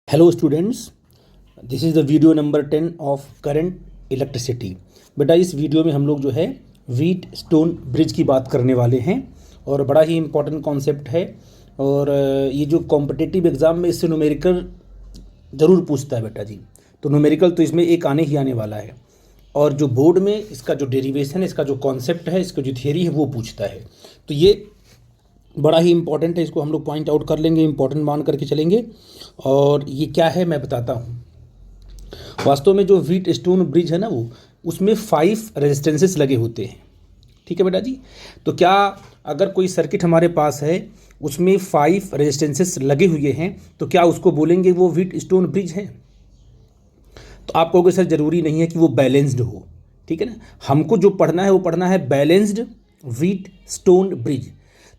Hello students, this is the video number 10 of current electricity. बेटा इस video में हम लोग जो है व्हीट स्टोन ब्रिज की बात करने वाले हैं और बड़ा ही इम्पोर्टेंट कॉन्सेप्ट है। और ये जो कॉम्पिटिटिव एग्ज़ाम में इससे न्यूमेरिकल ज़रूर पूछता है बेटा जी। तो न्यूमेरिकल तो इसमें एक आने ही आने वाला है और जो बोर्ड में इसका जो डेरिवेशन है, इसका जो कॉन्सेप्ट है, इसका जो थियरी है वो पूछता है। तो ये बड़ा ही इंपॉर्टेंट है, इसको हम लोग पॉइंट आउट कर लेंगे, इंपॉर्टेंट मान करके चलेंगे। और ये क्या है मैं बताता हूँ। वास्तव में जो व्हीट स्टोन ब्रिज है ना, वो उसमें 5 रेजिस्टेंसेस लगे होते हैं। ठीक है बेटा जी। तो क्या अगर कोई सर्किट हमारे पास है उसमें 5 रेजिस्टेंसेस लगे हुए हैं तो क्या उसको बोलेंगे वो व्हीट स्टोन ब्रिज है? तो आप कहोगे सर ज़रूरी नहीं है कि वो बैलेंस्ड हो। ठीक है ना, हमको जो पढ़ना है वो पढ़ना है बैलेंस्ड व्हीट स्टोन ब्रिज।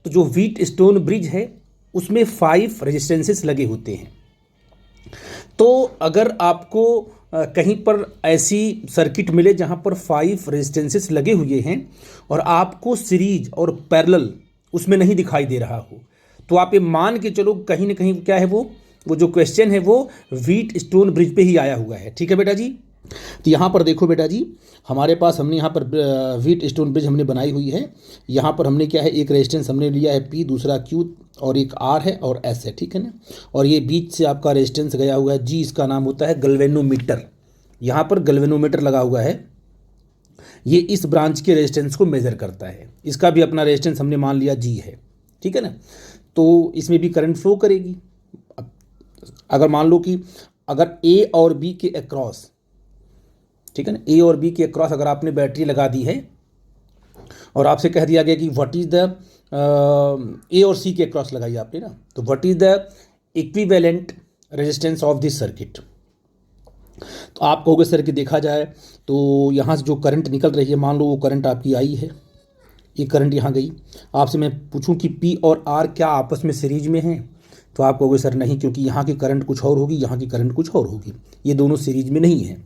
तो जो व्हीट स्टोन ब्रिज है उसमें 5 रेजिस्टेंसेस लगे होते हैं। तो अगर आपको कहीं पर ऐसी सर्किट मिले जहां पर 5 रेजिस्टेंसेस लगे हुए हैं और आपको सीरीज और पैरेलल उसमें नहीं दिखाई दे रहा हो, तो आप ये मान के चलो कहीं ना कहीं क्या है वो जो क्वेश्चन है वो व्हीट स्टोन ब्रिज पे ही आया हुआ है। ठीक है बेटा जी। तो यहाँ पर देखो बेटा जी, हमारे पास हमने यहाँ पर व्हीट स्टोन ब्रिज हमने बनाई हुई है। यहाँ पर हमने क्या है, एक रेजिस्टेंस हमने लिया है P, दूसरा Q और एक R है और S है। ठीक है ना। और ये बीच से आपका रेजिस्टेंस गया हुआ है G, इसका नाम होता है गैल्वेनोमीटर। यहाँ पर गैल्वेनोमीटर लगा हुआ है, ये इस ब्रांच के रेजिस्टेंस को मेजर करता है। इसका भी अपना रेजिस्टेंस हमने मान लिया G है। ठीक है ना। तो इसमें भी करंट फ्लो करेगी। अगर मान लो कि अगर A और B के अक्रॉस, ठीक है ना, ए और बी के अक्रॉस अगर आपने बैटरी लगा दी है और आपसे कह दिया गया कि व्हाट इज़ द ए और सी के अक्रॉस लगाई आपने ना, तो what is the equivalent resistance of this circuit. तो आप कहोगे सर कि देखा जाए तो यहाँ से जो करंट निकल रही है, मान लो वो करंट आपकी आई है, ये करंट यहाँ गई। आपसे मैं पूछूं कि पी और आर क्या आपस में सीरीज में हैं, तो आप कहोगे सर नहीं, क्योंकि यहाँ की करंट कुछ और होगी, यहाँ की करंट कुछ और होगी, ये दोनों सीरीज में नहीं है।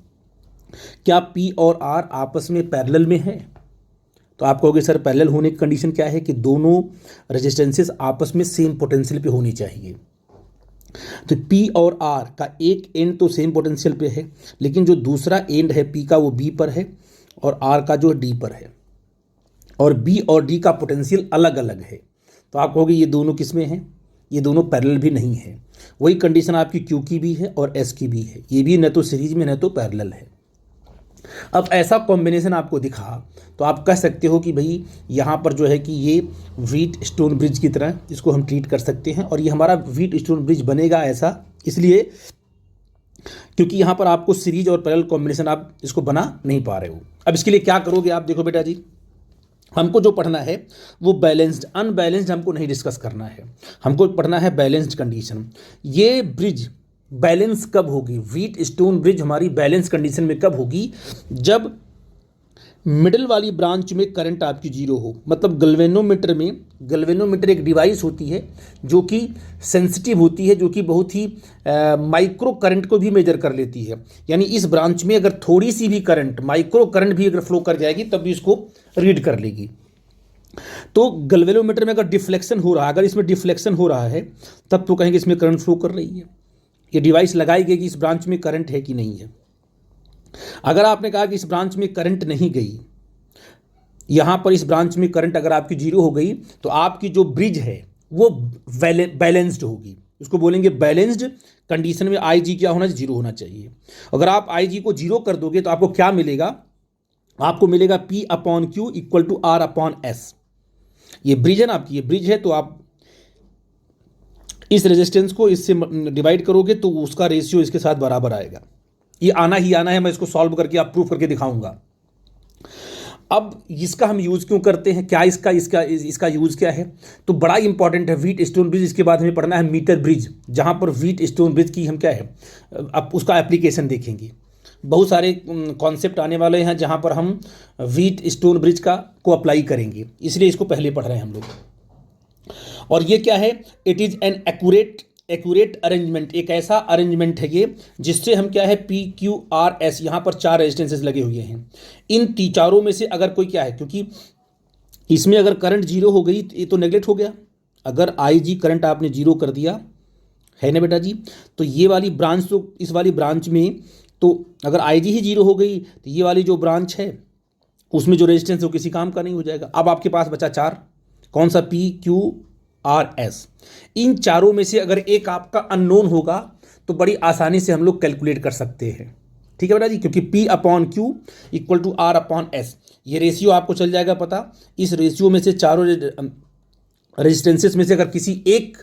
क्या P और R आपस में पैरेलल में है? तो आप कहोगे सर पैरेलल होने की कंडीशन क्या है कि दोनों रेजिस्टेंसेस आपस में सेम पोटेंशियल पे होनी चाहिए। तो P और R का एक एंड तो सेम पोटेंशियल पे है, लेकिन जो दूसरा एंड है P का वो B पर है और R का जो D पर है, और B और D का पोटेंशियल अलग अलग है। तो आप कहोगे ये दोनों किस में हैं? ये दोनों पैरेलल भी नहीं है। वही कंडीशन आपकी Q की भी है और S की भी है, ये भी न तो सीरीज में न तो पैरेलल है। अब ऐसा कॉम्बिनेशन आपको दिखा तो आप कह सकते हो कि भाई यहाँ पर जो है कि ये व्हीट स्टोन ब्रिज की तरह इसको हम ट्रीट कर सकते हैं। और ये हमारा व्हीट स्टोन ब्रिज बनेगा ऐसा इसलिए क्योंकि यहाँ पर आपको सीरीज और पैरेलल कॉम्बिनेशन आप इसको बना नहीं पा रहे हो। अब इसके लिए क्या करोगे आप, देखो बेटा जी, हमको जो पढ़ना है वो बैलेंस्ड, अनबैलेंस्ड हमको नहीं डिस्कस करना है, हमको पढ़ना है बैलेंस्ड कंडीशन। ये ब्रिज बैलेंस कब होगी, व्हीट स्टोन ब्रिज हमारी बैलेंस कंडीशन में कब होगी? जब मिडिल वाली ब्रांच में करंट आपकी जीरो हो। मतलब गैल्वेनोमीटर एक डिवाइस होती है जो कि सेंसिटिव होती है, जो कि बहुत ही माइक्रो करंट को भी मेजर कर लेती है। यानी इस ब्रांच में अगर थोड़ी सी भी करंट, माइक्रो करंट भी अगर फ्लो कर जाएगी तब भी इसको रीड कर लेगी। तो गैल्वेनोमीटर में अगर डिफ्लेक्शन हो रहा है, अगर इसमें डिफ्लेक्शन हो रहा है तब तो कहेंगे इसमें करंट फ्लो कर रही है। ये डिवाइस लगाई गई कि इस ब्रांच में करंट है कि नहीं है। अगर आपने कहा कि इस ब्रांच में करंट नहीं गई, यहां पर इस ब्रांच में करंट अगर आपकी जीरो हो गई, तो आपकी जो ब्रिज है वो बैलेंस्ड होगी। उसको बोलेंगे बैलेंस्ड कंडीशन में आई जी क्या होना चाहिए, जीरो होना चाहिए। अगर आप आई जी को जीरो कर दोगे तो आपको क्या मिलेगा? आपको मिलेगा P upon Q equal to R upon S। ये ब्रिज है ना आपकी, ये ब्रिज है, तो आप इस रेजिस्टेंस को इससे डिवाइड करोगे तो उसका रेशियो इसके साथ बराबर आएगा। ये आना ही आना है, मैं इसको सॉल्व करके आप प्रूफ करके दिखाऊंगा। अब इसका हम यूज़ क्यों करते हैं, क्या इसका यूज़ क्या है? तो बड़ा इंपॉर्टेंट है व्हीट स्टोन ब्रिज। इसके बाद हमें पढ़ना है मीटर ब्रिज, जहाँ पर व्हीट स्टोन ब्रिज की हम क्या है अब उसका एप्लीकेशन देखेंगे। बहुत सारे कॉन्सेप्ट आने वाले हैं जहाँ पर हम व्हीट स्टोन ब्रिज को अप्लाई करेंगे, इसलिए इसको पहले पढ़ रहे हैं हम लोग। और ये क्या है? It is an accurate arrangement, एक ऐसा अरेंजमेंट है ये जिससे हम क्या है P Q R S, यहाँ पर 4 रेजिस्टेंसेस लगे हुए हैं। इन चारों में से अगर कोई क्या है, क्योंकि इसमें अगर करंट जीरो हो गई तो ये तो नेगलेक्ट हो गया। अगर IG करंट आपने जीरो कर दिया है ना बेटा जी। तो ये वाली ब्रांच, तो इस वाली ब्रांच में तो अगर आई जी ही 0 हो गई तो ये वाली जो ब्रांच है उसमें जो रेजिस्टेंस है वो किसी काम का नहीं हो जाएगा। अब आपके पास बचा 4, कौन सा, पी क्यू आर एस। इन चारों में से अगर एक आपका अननोन होगा तो बड़ी आसानी से हम लोग कैलकुलेट कर सकते हैं, ठीक है बेटा जी, क्योंकि P upon Q equal to R upon S, ये रेशियो आपको चल जाएगा पता। इस रेशियो में से चारों रेजिस्टेंसेस में से अगर किसी एक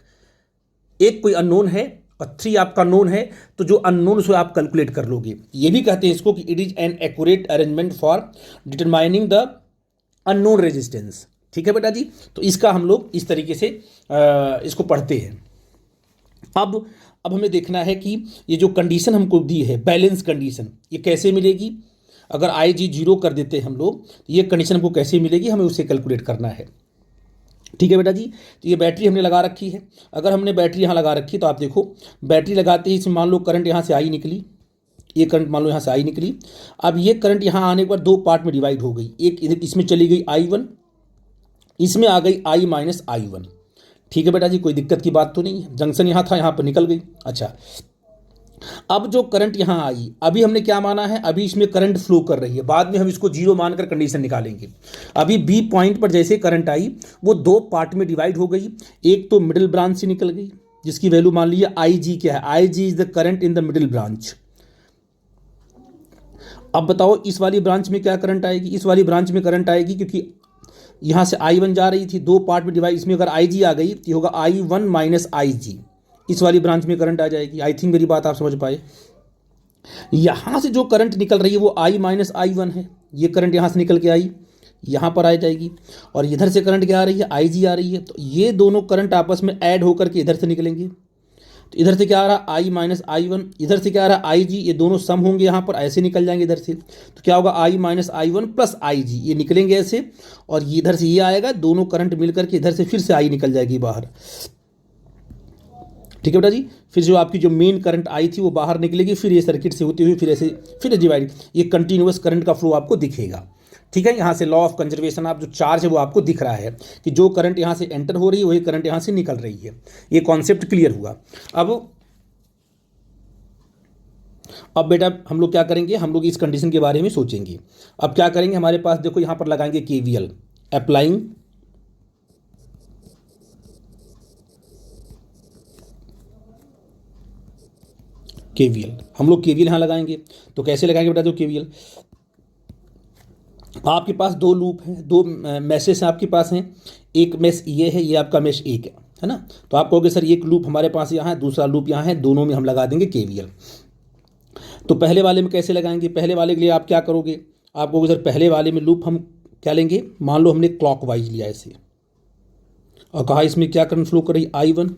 कोई अननोन है और 3 आपका नोन है तो जो अननोन से आप कैलकुलेट कर लोगे। ये भी कहते हैं इसको कि it is an accurate arrangement for determining the unknown resistance, ठीक है बेटा जी। तो इसका हम लोग इस तरीके से इसको पढ़ते हैं। अब हमें देखना है कि ये जो कंडीशन हमको दी है बैलेंस कंडीशन, ये कैसे मिलेगी। अगर आई जी 0 कर देते हैं हम लोग तो ये कंडीशन हमको कैसे मिलेगी, हमें उसे कैलकुलेट करना है, ठीक है बेटा जी। तो ये बैटरी हमने लगा रखी है। अगर हमने बैटरी यहाँ लगा रखी तो आप देखो बैटरी लगाते ही इसमें मान लो करंट यहाँ से आई निकली, ये करंट मान लो यहाँ से आई निकली। अब ये करंट यहाँ आने के बाद 2 पार्ट में डिवाइड हो गई, एक इधर इसमें चली गई I1, इसमें आ गई I माइनस I1, ठीक है बेटा जी, कोई दिक्कत की बात तो नहीं है। जंक्शन यहाँ था, यहाँ पर निकल गई। अच्छा, अब जो करंट यहाँ आई, अभी हमने क्या माना है, अभी इसमें करंट फ्लो कर रही है, बाद में हम इसको 0 मानकर कंडीशन निकालेंगे। अभी बी पॉइंट पर जैसे करंट आई वो 2 पार्ट में डिवाइड हो गई, एक तो मिडिल ब्रांच से निकल गई जिसकी वैल्यू मान लीजिए आई जी क्या है, I G is the current in the middle branch. अब बताओ इस वाली ब्रांच में क्या करंट आएगी, इस वाली ब्रांच में करंट आएगी क्योंकि यहाँ से I1 जा रही थी, 2 पार्ट में डिवाइड, इसमें अगर आई जी आ गई तो होगा I1 माइनस आई जी, इस वाली ब्रांच में करंट आ जाएगी। आई थिंक मेरी बात आप समझ पाए। यहाँ से जो करंट निकल रही है वो I माइनस I1 है, ये करंट यहाँ से निकल के आई यहाँ पर आ जाएगी, और इधर से करंट क्या आ रही है, आई जी आ रही है, तो ये दोनों करंट आपस में ऐड होकर के इधर से निकलेंगे। तो इधर से क्या आ रहा है I माइनस I1, इधर से क्या आ रहा है आई जी, ये दोनों सम होंगे यहाँ पर, ऐसे निकल जाएंगे इधर से। तो क्या होगा I माइनस I1 प्लस आई जी, ये निकलेंगे ऐसे, और ये इधर से ये आएगा, दोनों करंट मिलकर के इधर से फिर से आई निकल जाएगी बाहर, ठीक है बेटा जी। फिर जो आपकी जो मेन करंट आई थी वो बाहर निकलेगी, फिर ये सर्किट से होती हुई फिर ऐसे फिर डिवाइड, ये कंटिन्यूअस करंट का फ्लो आपको दिखेगा, ठीक है। यहाँ से लॉ ऑफ कंजर्वेशन आप जो चार्ज है वो आपको दिख रहा है कि जो करंट यहाँ से एंटर हो रही है वही करंट यहाँ से निकल रही है। ये कॉन्सेप्ट क्लियर हुआ। अब बेटा हम लोग क्या करेंगे, हम लोग इस कंडीशन के बारे में सोचेंगे। अब क्या करेंगे, हमारे पास देखो यहाँ पर लगाएंगे KVL, अप्लाइंग KVL, हम लोग KVL यहाँ लगाएंगे। तो कैसे लगाएंगे बेटा, जो KVL, आपके पास 2 लूप हैं, 2 मैसेज आपके पास हैं, एक मैश ये है, ये आपका मैश 1 है ना। तो आप कहोगे सर एक लूप हमारे पास यहाँ है, दूसरा लूप यहाँ है, दोनों में हम लगा देंगे KVL। तो पहले वाले में कैसे लगाएंगे, पहले वाले के लिए आप क्या करोगे, आप कहोगे सर पहले वाले में लूप हम क्या लेंगे, मान लो हमने क्लॉकवाइज लिया ऐसे और कहा इसमें क्या करंट फ्लो कर रही I1,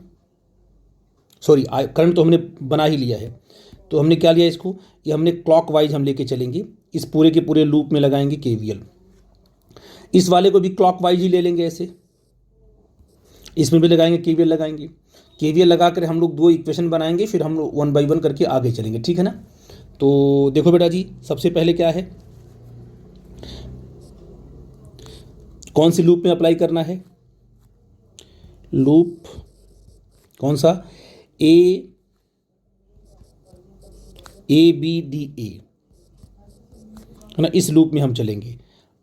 सॉरी करंट तो हमने बना ही लिया है, तो हमने क्या लिया इसको, ये हमने क्लॉकवाइज हम लेके चलेंगे, इस पूरे के पूरे लूप में लगाएंगे KVL। इस वाले को भी क्लॉकवाइज ही ले लेंगे ऐसे, इसमें भी लगाएंगे KVL लगाएंगे। KVL लगा कर हम लोग 2 इक्वेशन बनाएंगे, फिर हम लोग 1 बाई 1 करके आगे चलेंगे, ठीक है ना। तो देखो बेटा जी, सबसे पहले क्या है, कौन सी लूप में अप्लाई करना है, लूप कौन सा, ABDA है ना, इस लूप में हम चलेंगे।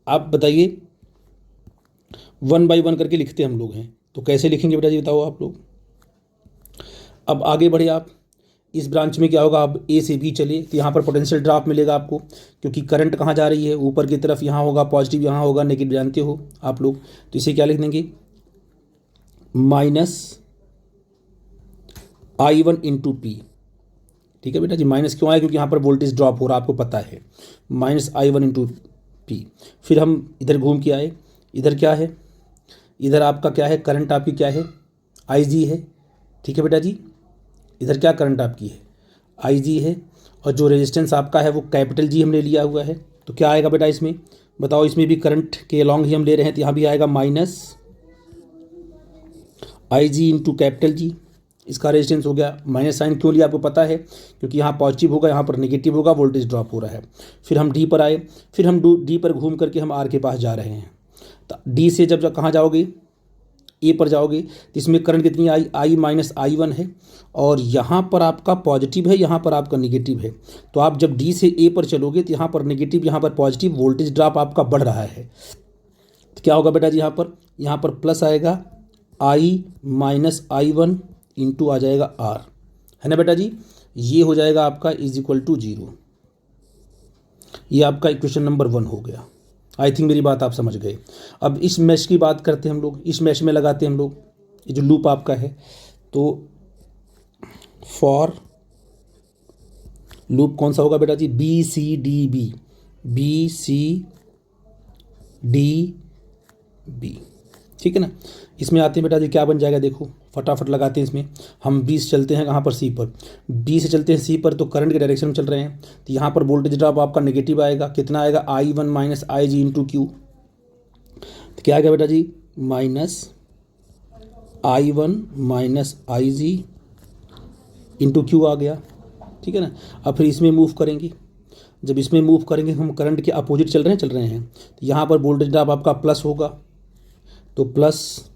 आप बताइए 1 बाई 1 करके लिखते हम लोग हैं, तो कैसे लिखेंगे बेटा जी बताओ आप लोग। अब आगे बढ़े आप, इस ब्रांच में क्या होगा, अब A से B चले तो यहाँ पर पोटेंशियल ड्रॉप मिलेगा आपको, क्योंकि करंट कहाँ जा रही है, ऊपर की तरफ, यहाँ होगा पॉजिटिव, यहाँ होगा नेगेटिव, जानते हो आप लोग। तो इसे क्या लिख देंगे, माइनस I1 इंटू P, ठीक है बेटा जी। माइनस क्यों आया, क्योंकि यहाँ पर वोल्टेज ड्रॉप हो रहा है, आपको पता है, माइनस I1 इंटू P। फिर हम इधर घूम के आए, इधर क्या है, इधर आपका क्या है, करंट आपकी क्या है, IG है, ठीक है बेटा जी। इधर क्या करंट आपकी है, IG है, और जो रेजिस्टेंस आपका है वो कैपिटल G हमने लिया हुआ है। तो क्या आएगा बेटा इसमें बताओ, इसमें भी करंट के अलॉन्ग ही हम ले रहे हैं, तो यहाँ भी आएगा minus IG into capital G। इसका रेजिस्टेंस हो गया, माइनस साइन क्यों लिया आपको पता है, क्योंकि यहाँ पॉजिटिव होगा, यहाँ पर नेगेटिव होगा, वोल्टेज ड्रॉप हो रहा है। फिर हम D पर आए, फिर हम D पर घूम करके हम R के पास जा रहे हैं। तो D से जब कहाँ जाओगे, ए पर जाओगे तो इसमें करंट कितनी आई माइनस I1 है, और यहाँ पर आपका पॉजिटिव है, यहाँ पर आपका निगेटिव है। तो आप जब डी से ए पर चलोगे तो यहाँ पर निगेटिव, यहाँ पर पॉजिटिव, वोल्टेज ड्रॉप आपका बढ़ रहा है। तो क्या होगा बेटा जी, यहाँ पर प्लस आएगा आई माइनस I1 इंटू आ जाएगा आर, है ना बेटा जी। ये हो जाएगा आपका इज इक्वल टू 0। ये आपका इक्वेशन नंबर 1 हो गया। आई थिंक मेरी बात आप समझ गए। अब इस मैश की बात करते हैं हम लोग, इस मैश में लगाते हैं हम लोग, ये जो लूप आपका है, तो फॉर लूप कौन सा होगा बेटा जी, B C D B, B C D B, ठीक है ना। इसमें आते हैं बेटा जी, क्या बन जाएगा देखो, फटाफट लगाते हैं इसमें। हम बी से चलते हैं कहाँ पर, सी पर, बी से चलते हैं सी पर, तो करंट के डायरेक्शन में चल रहे हैं, तो यहाँ पर वोल्टेज ड्रॉप आपका नेगेटिव आएगा। कितना आएगा, I1 माइनस आई जी इंटू क्यू। तो क्या आ गया बेटा जी, माइनस I1 माइनस आई जी इंटू क्यू आ गया, ठीक है ना। अब फिर इसमें मूव करेंगे, जब इसमें मूव करेंगे हम करंट के अपोजिट चल रहे हैं, तो यहाँ पर वोल्टेज ड्रॉप आपका प्लस होगा, तो प्लस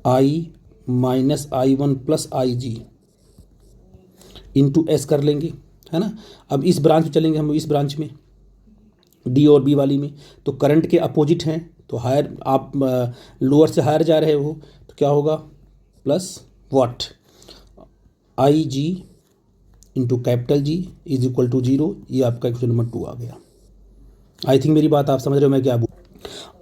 आई माइनस I1 प्लस आई जी इंटू एस कर लेंगे, है ना। अब इस ब्रांच में चलेंगे हम, इस ब्रांच में डी और बी वाली में, तो करंट के अपोजिट हैं, तो हायर आप लोअर से हायर जा रहे हो, तो क्या होगा, plus what, I G into capital G is equal to 0। ये आपका क्वेश्चन नंबर 2 आ गया। आई थिंक मेरी बात आप समझ रहे हो मैं क्या बोल।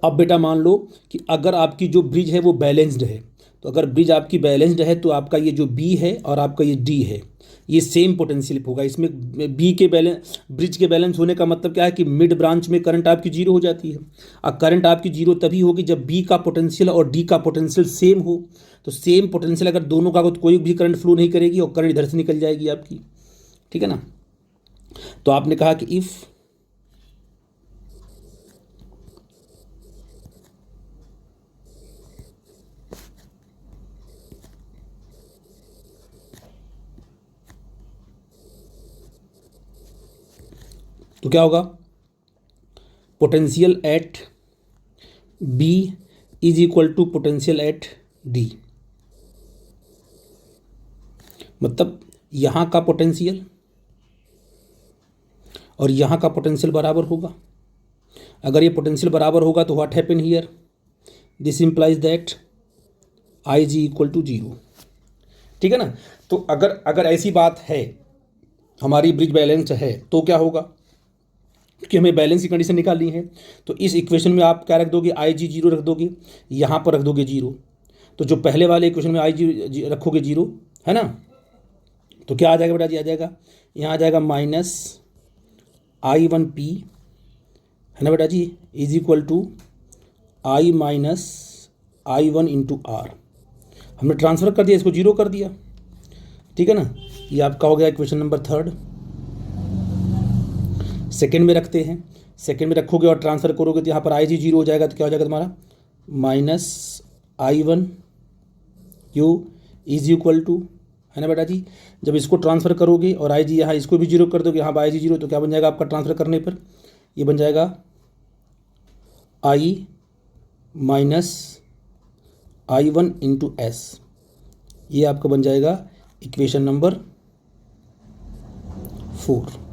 अब बेटा मान लो कि अगर आपकी जो ब्रिज है वो बैलेंस्ड है, तो अगर ब्रिज आपकी बैलेंस्ड है तो आपका ये जो बी है और आपका ये डी है, ये सेम पोटेंशियल होगा। इसमें बी के बैलेंस, ब्रिज के बैलेंस होने का मतलब क्या है कि मिड ब्रांच में करंट आपकी 0 हो जाती है। और करंट आपकी 0 तभी होगी जब बी का पोटेंशियल और डी का पोटेंशियल सेम हो। तो सेम पोटेंशियल अगर दोनों का हो तो कोई भी करंट फ्लो नहीं करेगी और करंट इधर से निकल जाएगी आपकी, ठीक है ना। तो आपने कहा कि इफ़ तो क्या होगा, potential at B is equal to potential at D. मतलब यहाँ का पोटेंशियल और यहाँ का पोटेंशियल बराबर होगा। अगर ये पोटेंशियल बराबर होगा तो what happen here, this implies that I G equal to 0, ठीक है ना। तो अगर ऐसी बात है, हमारी ब्रिज बैलेंस्ड है, तो क्या होगा, क्योंकि हमें बैलेंस की कंडीशन निकालनी है, तो इस इक्वेशन में आप क्या रख दोगे, आई जी 0 रख दोगे, यहाँ पर रख दोगे 0। तो जो पहले वाले इक्वेशन में आई जी रखोगे 0, है ना, तो क्या आ जाएगा बेटा जी, आ जाएगा यहाँ आ जाएगा माइनस I1 P, है ना बेटा जी, is equal to I minus I1 into R. हमने ट्रांसफर कर दिया, इसको 0 कर दिया, ठीक है ना। ये आपका हो गया इक्वेशन नंबर 3। सेकेंड में रखते हैं, सेकेंड में रखोगे और ट्रांसफर करोगे तो यहाँ पर आई जी 0 हो जाएगा, तो क्या हो जाएगा तुम्हारा, minus I1 Q is equal to, है ना बेटा जी। जब इसको ट्रांसफ़र करोगे और आई जी यहाँ इसको भी 0 कर दोगे, यहाँ पर आई जी 0, तो क्या बन जाएगा आपका ट्रांसफ़र करने पर, ये बन जाएगा आई माइनस I1 इंटू एस। ये आपका बन जाएगा इक्वेशन नंबर 4।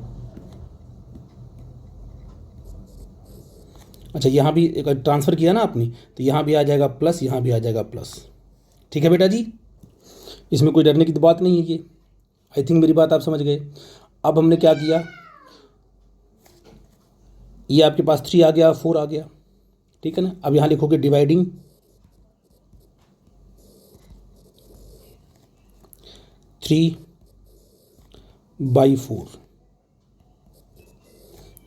अच्छा, यहाँ भी ट्रांसफ़र किया ना आपने, तो यहाँ भी आ जाएगा प्लस, यहाँ भी आ जाएगा प्लस, ठीक है बेटा जी। इसमें कोई डरने की तो बात नहीं है। ये आई थिंक मेरी बात आप समझ गए। अब हमने क्या किया, ये आपके पास 3 आ गया, 4 आ गया, ठीक है ना। अब यहाँ लिखोगे डिवाइडिंग 3/4,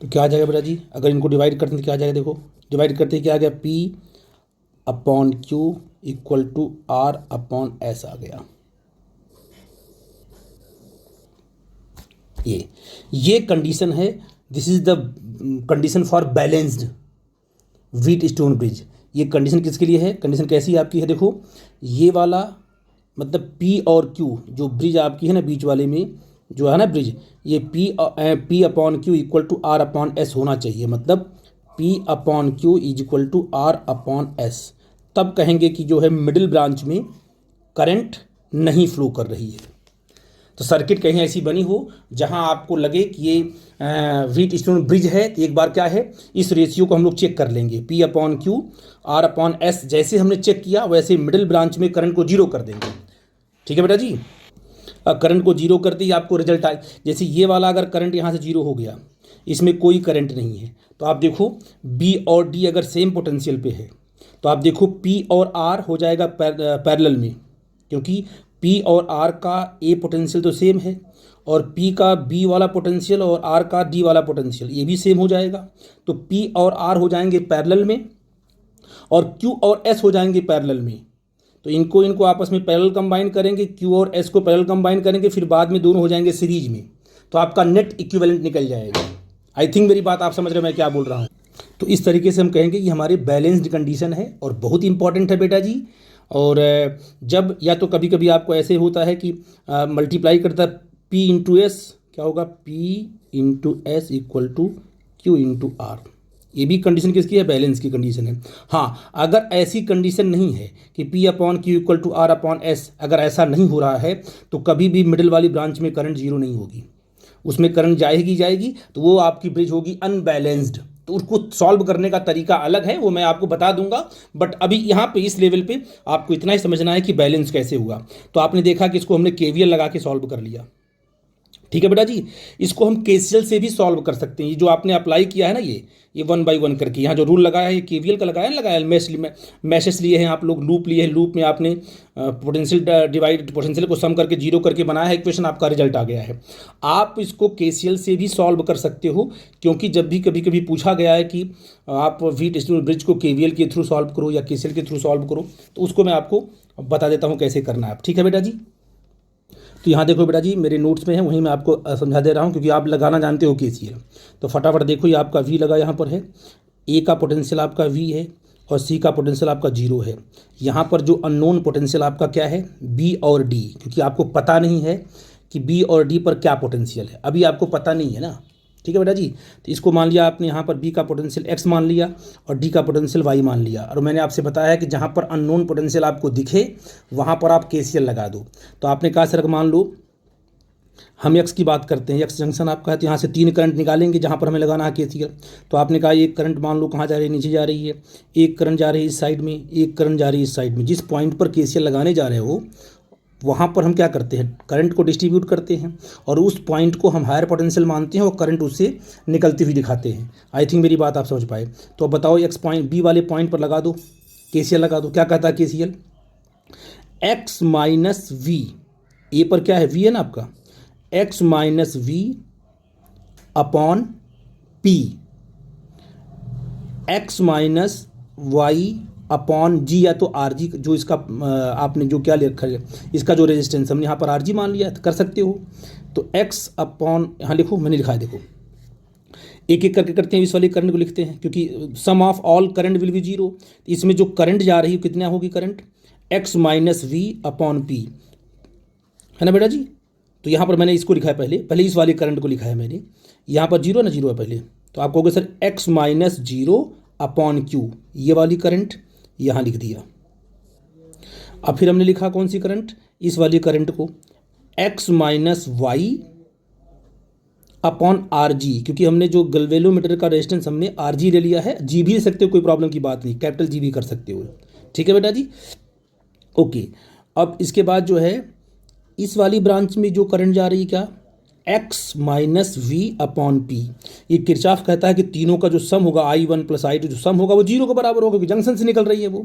तो क्या आ जाएगा बेटा जी, अगर इनको डिवाइड करते हैं तो क्या आ जाएगा, देखो डिवाइड करते हैं क्या आ गया, P/Q इक्वल टू R/S आ गया। ये कंडीशन है, this is the condition for balanced wheat stone bridge. ये कंडीशन किसके लिए है, कंडीशन कैसी आपकी है, देखो ये वाला मतलब P और Q जो ब्रिज आपकी है ना बीच वाले में जो है ना ब्रिज, ये P/Q इक्वल टू R/S होना चाहिए। मतलब P/Q is equal to R/S, तब कहेंगे कि जो है मिडिल ब्रांच में करंट नहीं फ्लो कर रही है। तो सर्किट कहीं ऐसी बनी हो जहां आपको लगे कि ये व्हीट स्टोन ब्रिज है, तो एक बार क्या है, इस रेशियो को हम लोग चेक कर लेंगे, P/Q R/S। जैसे हमने चेक किया वैसे मिडिल ब्रांच में करंट को जीरो कर देंगे। ठीक है बेटा जी। करंट को जीरो करते ही आपको रिजल्ट आए, जैसे ये वाला अगर करंट यहाँ से जीरो हो गया, इसमें कोई करंट नहीं है, तो आप देखो B और D अगर सेम पोटेंशियल पे है तो आप देखो P और R हो जाएगा पैरेलल में, क्योंकि P और R का A पोटेंशियल तो सेम है और P का B वाला पोटेंशियल और R का D वाला पोटेंशियल ये भी सेम हो जाएगा। तो P और R हो जाएंगे पैरेलल में और Q और S हो जाएंगे पैरेलल में। तो इनको आपस में पैरेलल कंबाइन करेंगे, Q और S को पैरेलल कंबाइन करेंगे, फिर बाद में दोनों हो जाएंगे सीरीज में, तो आपका नेट इक्विवेलेंट निकल जाएगा। आई थिंक मेरी बात आप समझ रहे हैं मैं क्या बोल रहा हूँ। तो इस तरीके से हम कहेंगे कि हमारे बैलेंस्ड कंडीशन है और बहुत इंपॉर्टेंट है बेटा जी। और जब या तो कभी कभी आपको ऐसे होता है कि मल्टीप्लाई करता है P/S, क्या होगा, P/S इक्वल टू Q/R। ये भी कंडीशन किसकी है, बैलेंस की कंडीशन है। हाँ, अगर ऐसी कंडीशन नहीं है कि P/Q इक्वल टू R/S, अगर ऐसा नहीं हो रहा है तो कभी भी मिडिल वाली ब्रांच में करंट जीरो नहीं होगी, उसमें करंट जाएगी, तो वो आपकी ब्रिज होगी अनबैलेंस्ड। तो उसको सॉल्व करने का तरीका अलग है, वो मैं आपको बता दूंगा, बट अभी यहाँ पे इस लेवल पे आपको इतना ही समझना है कि बैलेंस कैसे हुआ। तो आपने देखा कि इसको हमने KVL लगा के सॉल्व कर लिया। ठीक है बेटा जी। इसको हम KCL से भी सॉल्व कर सकते हैं। ये जो आपने अप्लाई किया है ना, ये 1 by 1 करके यहाँ जो रूल लगाया है, ये KVL का लगाया मैसेज लिए हैं आप लोग, लूप लिए हैं, लूप में आपने पोटेंशियल को सम करके जीरो करके बनाया है इक्वेशन, आपका रिजल्ट आ गया है। आप इसको KCL से भी सॉल्व कर सकते हो, क्योंकि जब भी कभी कभी पूछा गया है कि आप व्हीट स्टोन ब्रिज को KVL के थ्रू सॉल्व करो या KCL के थ्रू सॉल्व करो, तो उसको मैं आपको बता देता हूँ कैसे करना है आप। ठीक है बेटा जी। तो यहाँ देखो बेटा जी, मेरे नोट्स में है, वहीं मैं आपको समझा दे रहा हूँ, क्योंकि आप लगाना जानते हो KCL। तो फटाफट देखो, ये आपका V लगा यहाँ पर है, A का पोटेंशियल आपका V है और C का पोटेंशियल आपका 0 है। यहाँ पर जो अननोन पोटेंशियल आपका क्या है, B और D, क्योंकि आपको पता नहीं है कि B और D पर क्या पोटेंशियल है, अभी आपको पता नहीं है ना। ठीक है बेटा जी। तो इसको मान लिया आपने, यहाँ पर B का पोटेंशियल X मान लिया और D का पोटेंशियल Y मान लिया, और मैंने आपसे बताया कि जहाँ पर अननोन पोटेंशियल आपको दिखे वहाँ पर आप KCL लगा दो। तो आपने कहा सर मान लो हम X की बात करते हैं, X जंक्शन आपका है, तो यहाँ से 3 करंट निकालेंगे जहाँ पर हमें लगाना है KCL। तो आपने कहा एक करंट मान लो कहाँ जा रही है, नीचे जा रही है, एक करंट जा रही है इस साइड में, एक करंट जा रही है इस साइड में। जिस पॉइंट पर KCL लगाने जा रहे हो वहाँ पर हम क्या करते हैं, करंट को डिस्ट्रीब्यूट करते हैं और उस पॉइंट को हम हायर पोटेंशियल मानते हैं और करंट उससे निकलती हुई दिखाते हैं। आई थिंक मेरी बात आप समझ पाए। तो अब बताओ X पॉइंट B वाले पॉइंट पर लगा दो, KCL लगा दो। क्या कहता है KCL, X माइनस V, ए पर क्या है V है ना आपका, X minus V upon P, X minus Y upon G, या तो RG, जो इसका आपने जो क्या ले रखा है, इसका जो रेजिस्टेंस हमने यहाँ पर RG मान लिया, कर सकते हो। तो X अपॉन, यहाँ लिखो, मैंने लिखा है, देखो एक एक करके करते हैं, इस वाले करंट को लिखते हैं, क्योंकि sum of all current will be 0। इसमें जो करंट जा रही है कितना होगी current, X minus V upon P, है ना बेटा जी। तो यहाँ पर मैंने इसको लिखा है, पहले इस वाले करंट को लिखा है मैंने, यहाँ पर 0 ना 0 है पहले, तो आप कहोगे sir X minus 0 upon Q, ये वाली करंट यहाँ लिख दिया। अब फिर हमने लिखा कौन सी करंट, इस वाली करंट को, X minus Y upon RG, क्योंकि हमने जो गैल्वेनोमीटर का रेजिस्टेंस हमने RG ले लिया है, G भी ले सकते हो, कोई प्रॉब्लम की बात नहीं, कैपिटल G भी कर सकते हो। ठीक है बेटा जी, ओके। अब इसके बाद जो है इस वाली ब्रांच में जो करंट जा रही है क्या, X minus V upon P। ये किरचॉफ कहता है कि तीनों का जो सम होगा I1 प्लस I2, जो सम होगा वो 0 के बराबर होगा, क्योंकि जंक्शन से निकल रही है वो।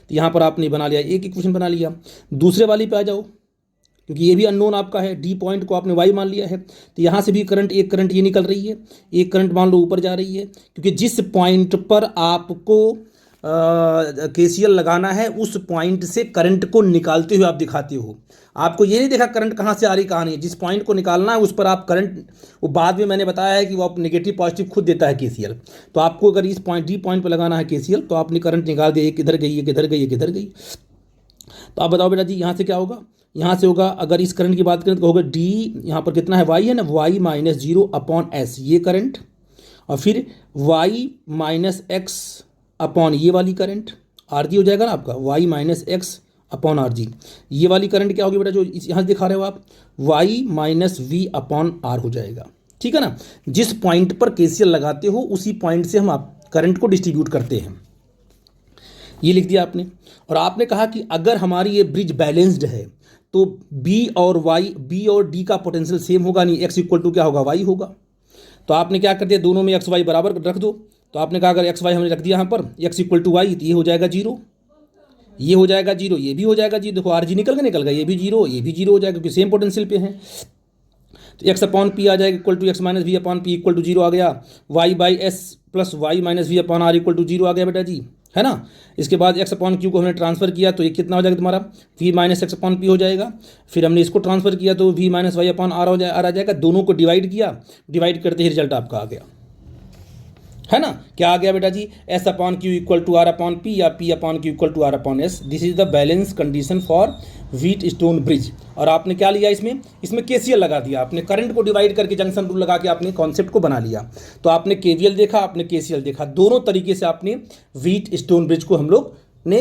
तो यहाँ पर आपने बना लिया, एक इक्वेशन बना लिया। दूसरे वाली पे आ जाओ, क्योंकि ये भी अननोन आपका है, D पॉइंट को आपने Y मान लिया है, तो यहाँ से भी करंट, एक करंट ये निकल रही है, एक करंट मान लो ऊपर जा रही है, क्योंकि जिस पॉइंट पर आपको KCL लगाना है उस पॉइंट से करंट को निकालते हुए आप दिखाते हो। आपको ये नहीं देखा करंट कहाँ से आ रही कहाँ नहीं, जिस पॉइंट को निकालना है उस पर आप करंट, वो बाद में मैंने बताया है कि वो आप नेगेटिव पॉजिटिव खुद देता है KCL। तो आपको अगर इस पॉइंट D पॉइंट पर लगाना है KCL, तो आपने करंट निकाल दिया, एक इधर गई, एक इधर गई, एक इधर गई। तो आप बताओ बेटा जी यहाँ से क्या होगा, यहाँ से होगा, अगर इस करंट की बात करें तो होगा D, यहाँ पर कितना है Y है ना, Y माइनस 0 अपॉन S, ये करंट, और फिर Y माइनस X अपॉन ये वाली करंट, आर जी हो जाएगा ना आपका Y minus X upon R G. ये वाली करंट क्या होगी बेटा जो यहाँ से दिखा रहे हो आप, Y minus V upon R हो जाएगा, ठीक है ना। जिस पॉइंट पर केसीएल लगाते हो उसी पॉइंट से हम आप करंट को डिस्ट्रीब्यूट करते हैं, ये लिख दिया आपने। और आपने कहा कि अगर हमारी ये ब्रिज बैलेंस्ड है तो बी और वाई, बी और डी का पोटेंशियल सेम होगा नहीं, एक्स इक्वल टू क्या होगा, वाई होगा। तो आपने क्या कर दिया, दोनों में एक्स वाई बराबर रख दो। तो आपने कहा अगर एक्स वाई हमने रख दिया यहाँ पर, एक्स इक्वल टू वाई, तो ये हो जाएगा जीरो, ये हो जाएगा जीरो, ये भी हो जाएगा जीरो। देखो आर जी निकल गया, ये भी जीरो, ये भी जीरो हो जाएगा, क्योंकि सेम पोटेंशियल पे है। तो एक्स अपॉन पी आ जाएगा equal to X minus V upon P equal to zero आ गया। Y by S plus Y minus V upon R equal to zero आ गया बेटा जी, है ना। इसके बाद एक्स अपॉन क्यू को हमने ट्रांसफर किया तो ये कितना हो जाएगा तुम्हारा, V minus X upon P हो जाएगा। फिर हमने इसको ट्रांसफर किया तो V minus Y upon R आ जाएगा। दोनों को डिवाइड किया, डिवाइड करते ही रिजल्ट आपका आ गया, है ना। क्या आ गया बेटा जी, S upon Q equal to R upon P या P upon Q equal to R upon S. This is the balance condition for Wheatstone bridge. और आपने क्या लिया इसमें केसीएल लगा दिया, आपने करंट को डिवाइड करके जंक्शन रूल लगा के आपने कॉन्सेप्ट को बना लिया। तो आपने केवीएल देखा, आपने केसीएल देखा, दोनों तरीके से आपने व्हीटस्टोन ब्रिज को हम लोग ने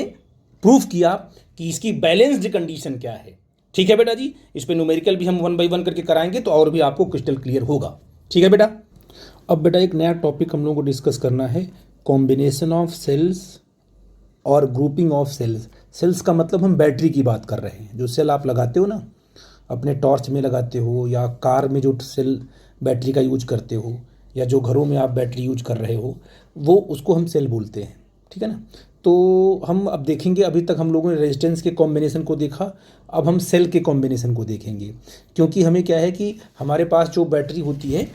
प्रूफ किया कि इसकी बैलेंस्ड कंडीशन क्या है। ठीक है बेटा जी, इस पर न्यूमेरिकल भी हम 1 by 1 करके कराएंगे तो और भी आपको क्रिस्टल क्लियर होगा। ठीक है बेटा। अब बेटा एक नया टॉपिक हम लोगों को डिस्कस करना है, कॉम्बिनेशन ऑफ सेल्स और ग्रुपिंग ऑफ सेल्स। सेल्स का मतलब हम बैटरी की बात कर रहे हैं, जो सेल आप लगाते हो ना, अपने टॉर्च में लगाते हो या कार में जो सेल बैटरी का यूज करते हो या जो घरों में आप बैटरी यूज कर रहे हो, वो उसको हम सेल बोलते हैं, ठीक है ना। तो हम अब देखेंगे, अभी तक हम लोगों ने रेजिस्टेंस के कॉम्बिनेशन को देखा, अब हम सेल के कॉम्बिनेशन को देखेंगे। क्योंकि हमें क्या है कि हमारे पास जो बैटरी होती है,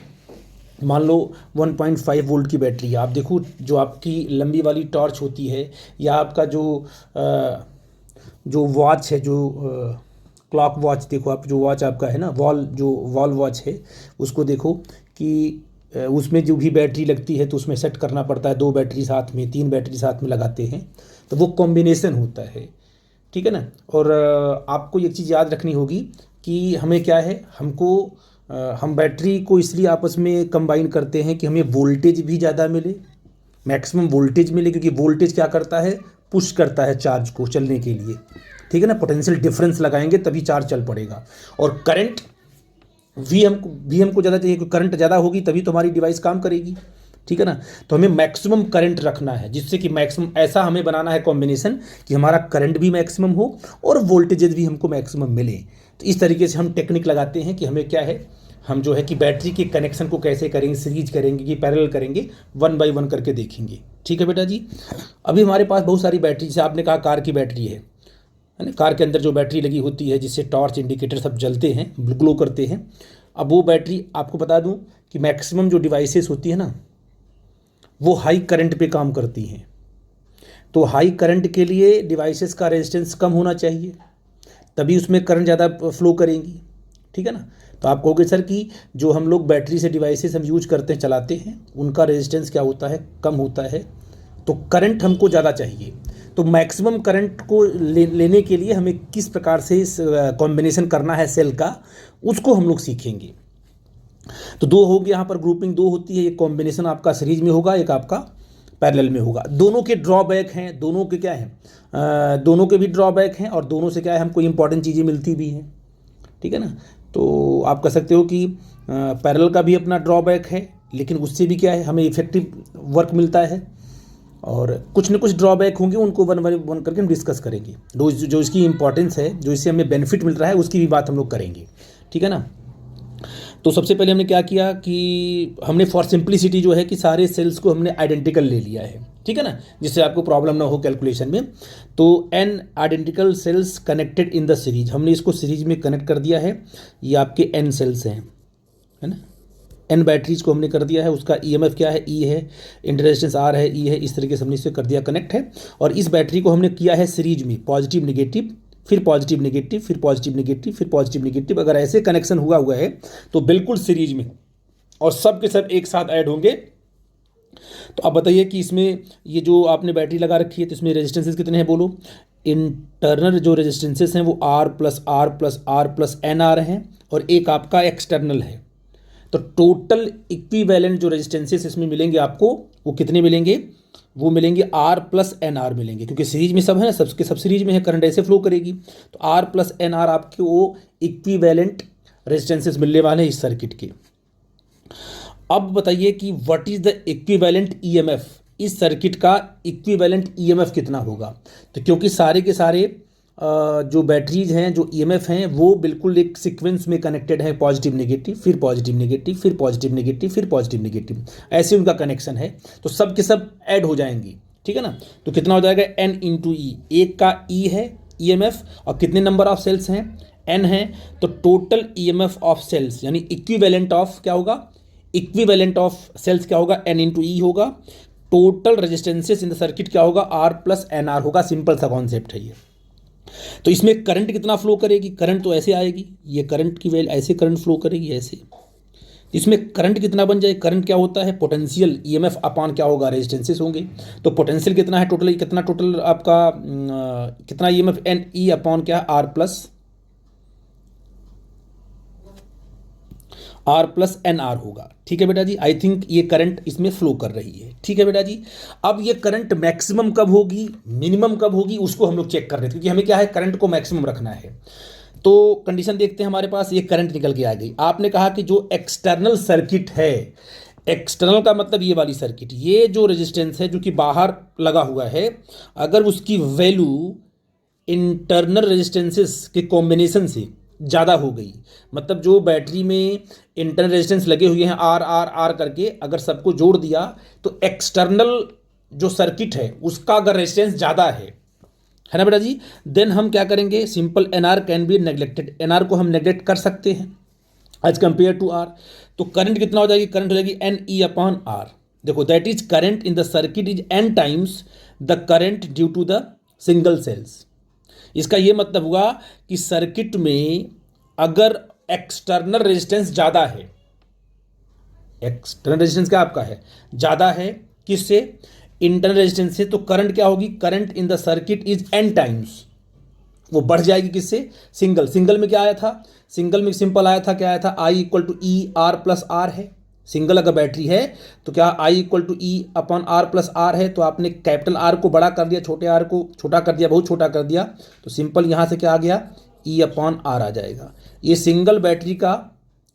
मान लो 1.5 वोल्ट की बैटरी है, आप देखो जो आपकी लंबी वाली टॉर्च होती है या आपका जो वॉच है, जो क्लॉक वॉच, देखो आप जो वॉच आपका है ना, वॉल वॉच है, उसको देखो कि उसमें जो भी बैटरी लगती है तो उसमें सेट करना पड़ता है, 2 बैटरी साथ में, 3 बैटरी साथ में लगाते हैं, तो वो कॉम्बिनेशन होता है, ठीक है ना। और आपको एक चीज़ याद रखनी होगी कि हमें क्या है, हम बैटरी को इसलिए आपस में कंबाइन करते हैं कि हमें वोल्टेज भी ज़्यादा मिले, मैक्सिमम वोल्टेज मिले, क्योंकि वोल्टेज क्या करता है, पुश करता है चार्ज को चलने के लिए, ठीक है ना। पोटेंशियल डिफरेंस लगाएंगे तभी चार्ज चल पड़ेगा। और करंट भी हमको ज़्यादा चाहिए, क्योंकि करंट ज़्यादा होगी तभी तो हमारी डिवाइस काम करेगी, ठीक है ना। तो हमें मैक्सिमम करंट रखना है, जिससे कि मैक्सिमम ऐसा हमें बनाना है कॉम्बिनेशन कि हमारा करंट भी मैक्सिमम हो और वोल्टेजेस भी हमको मैक्सिमम मिले। तो इस तरीके से हम टेक्निक लगाते हैं कि हमें क्या है, हम जो है कि बैटरी के कनेक्शन को कैसे करेंगे, सीरीज करेंगे कि पैरेलल करेंगे, 1 by 1 करके देखेंगे। ठीक है बेटा जी। अभी हमारे पास बहुत सारी बैटरी, जैसे आपने कहा कार की बैटरी है ना, कार के अंदर जो बैटरी लगी होती है जिससे टॉर्च इंडिकेटर सब जलते हैं, ग्लो करते हैं। अब वो बैटरी आपको बता दूं कि मैक्सिमम जो डिवाइसेस होती है ना, वो हाई करंट पे काम करती हैं। तो हाई करंट के लिए डिवाइसेस का रेजिस्टेंस कम होना चाहिए, तभी उसमें करंट ज़्यादा फ्लो करेंगी, ठीक है ना। तो आप कहोगे सर कि जो हम लोग बैटरी से डिवाइसेस हम यूज करते हैं, चलाते हैं, उनका रेजिस्टेंस क्या होता है, कम होता है, तो करंट हमको ज़्यादा चाहिए। तो मैक्सिमम करंट को लेने के लिए हमें किस प्रकार से इस कॉम्बिनेशन करना है सेल का, उसको हम लोग सीखेंगे। तो 2 होगी यहाँ पर, ग्रुपिंग 2 होती है, एक कॉम्बिनेशन आपका सीरीज में होगा, एक आपका पैरेलल में होगा। दोनों के ड्रॉबैक हैं, दोनों के क्या हैं, दोनों के भी ड्रॉबैक हैं, और दोनों से क्या है, हमको इंपॉर्टेंट चीज़ें मिलती भी हैं, ठीक है ना। तो आप कह सकते हो कि पैरेलल का भी अपना ड्रॉबैक है, लेकिन उससे भी क्या है, हमें इफेक्टिव वर्क मिलता है। और कुछ न कुछ ड्रॉबैक होंगे, उनको 1 by 1 करके हम डिस्कस करेंगे। जो इसकी इंपॉर्टेंस है, जो इससे हमें बेनिफिट मिल रहा है, उसकी भी बात हम लोग करेंगे, ठीक है ना। तो सबसे पहले हमने क्या किया कि हमने फॉर सिंप्लिसिटी जो है कि सारे सेल्स को हमने आइडेंटिकल ले लिया है, ठीक है ना, जिससे आपको प्रॉब्लम ना हो कैलकुलेशन में। तो n identical sales connected in the series, हमने इसको सीरीज में कनेक्ट कर दिया है। ये आपके n सेल्स हैं, है ना, n बैटरीज को हमने कर दिया है। उसका EMF क्या है, E है, इंटरेस्टेंस R है, E है, इस तरीके से हमने इसे कर दिया कनेक्ट है। और इस बैटरी को हमने किया है सीरीज में, पॉजिटिव निगेटिव, फिर पॉजिटिव निगेटिव, फिर पॉजिटिव निगेटिव, फिर पॉजिटिव निगेटिव। अगर ऐसे कनेक्शन हुआ है तो बिल्कुल सीरीज में, और सब के सब एक साथ ऐड होंगे। तो आप बताइए कि इसमें ये जो आपने बैटरी लगा रखी है, तो इसमें रेजिस्टेंसेस कितने हैं, बोलो। इंटरनल जो रेजिस्टेंसेस हैं वो R plus R plus R plus NR हैं, और एक आपका एक्सटर्नल है। तो टोटल इक्विवेलेंट जो रेजिस्टेंसेस इसमें मिलेंगे आपको, वो कितने मिलेंगे, वो मिलेंगे आर प्लस एन आर मिलेंगे, क्योंकि सीरीज में सब है ना, सबके सब सीरीज में है, करंट ऐसे फ्लो करेगी। तो आर प्लस एन आर आपके वो इक्विवेलेंट रेजिस्टेंसेस मिलने वाले हैं इस सर्किट के। अब बताइए कि what is the equivalent EMF, इस सर्किट का इक्विवेलेंट ईएमएफ कितना होगा। तो क्योंकि सारे के सारे जो बैटरीज हैं, जो ईएमएफ हैं, वो बिल्कुल एक सीक्वेंस में कनेक्टेड है, पॉजिटिव नेगेटिव, फिर पॉजिटिव नेगेटिव, फिर पॉजिटिव नेगेटिव, फिर पॉजिटिव नेगेटिव, ऐसे उनका कनेक्शन है। तो सब के सब ऐड हो जाएंगी, ठीक है ना। तो कितना हो जाएगा, एन इंटू ई, एक का ई है ईएमएफ, और कितने नंबर ऑफ सेल्स हैं, एन है। तो टोटल ईएमएफ ऑफ सेल्स यानी इक्विवेलेंट ऑफ क्या होगा, इक्विवेलेंट ऑफ सेल्स क्या होगा, एन इंटू ई होगा। Total resistances in the circuit क्या होगा, आर प्लस एन आर होगा। सिंपल सा कॉन्सेप्ट है ये। तो इसमें करंट कितना फ्लो करेगी, करंट तो ऐसे आएगी, ये करंट की वैल्यू ऐसे करंट फ्लो करेगी ऐसे। इसमें करंट कितना बन जाए, करंट क्या होता है, पोटेंशियल ईएमएफ अपान क्या होगा, रेजिस्टेंसेस होंगे। तो पोटेंशियल कितना है टोटल, कितना टोटल आपका कितना ईएमएफ, एन ई अपॉन क्या, आर प्लस एन आर होगा। ठीक है बेटा जी, आई थिंक ये करंट इसमें फ्लो कर रही है। ठीक है बेटा जी, अब ये करंट मैक्सिमम कब होगी, मिनिमम कब होगी, उसको हम लोग चेक कर रहे थे, क्योंकि हमें क्या है, करंट को मैक्सिमम रखना है। तो कंडीशन देखते हैं, हमारे पास ये करंट निकल के आ गई। आपने कहा कि जो एक्सटर्नल सर्किट है, एक्सटर्नल का मतलब ये वाली सर्किट, ये जो रेजिस्टेंस है जो कि बाहर लगा हुआ है, अगर उसकी वैल्यू इंटरनल रेजिस्टेंसेस के कॉम्बिनेशन से ज़्यादा हो गई, मतलब जो बैटरी में इंटरनल रेजिस्टेंस लगे हुए हैं आर आर आर करके, अगर सबको जोड़ दिया तो एक्सटर्नल जो सर्किट है उसका अगर रेजिस्टेंस ज़्यादा है ना बेटा जी, देन हम क्या करेंगे, simple N R can be neglected, N R को हम नेग्लेक्ट कर सकते हैं एज कंपेयर टू आर। तो करंट कितना हो जाएगी, करंट हो जाएगी एन ई अपॉन आर। देखो that is current in the circuit is N times the current due to the single cells. इसका ये मतलब हुआ कि सर्किट में अगर एक्सटर्नल रेजिस्टेंस ज़्यादा है, एक्सटर्नल रेजिस्टेंस क्या आपका है, ज़्यादा है किससे, इंटरनल रेजिस्टेंस से, तो करंट क्या होगी, current in the circuit is N times, वो बढ़ जाएगी किससे, सिंगल। सिंगल में क्या आया था, सिंगल में सिंपल आया था, क्या आया था, I equal to E R plus R है। सिंगल अगर बैटरी है तो क्या I equal to E upon R plus R है। तो आपने कैपिटल आर को बड़ा कर दिया, छोटे आर को छोटा कर दिया, बहुत छोटा कर दिया, तो सिंपल यहाँ से क्या आ गया, ई अपॉन आर आ जाएगा। ये सिंगल बैटरी का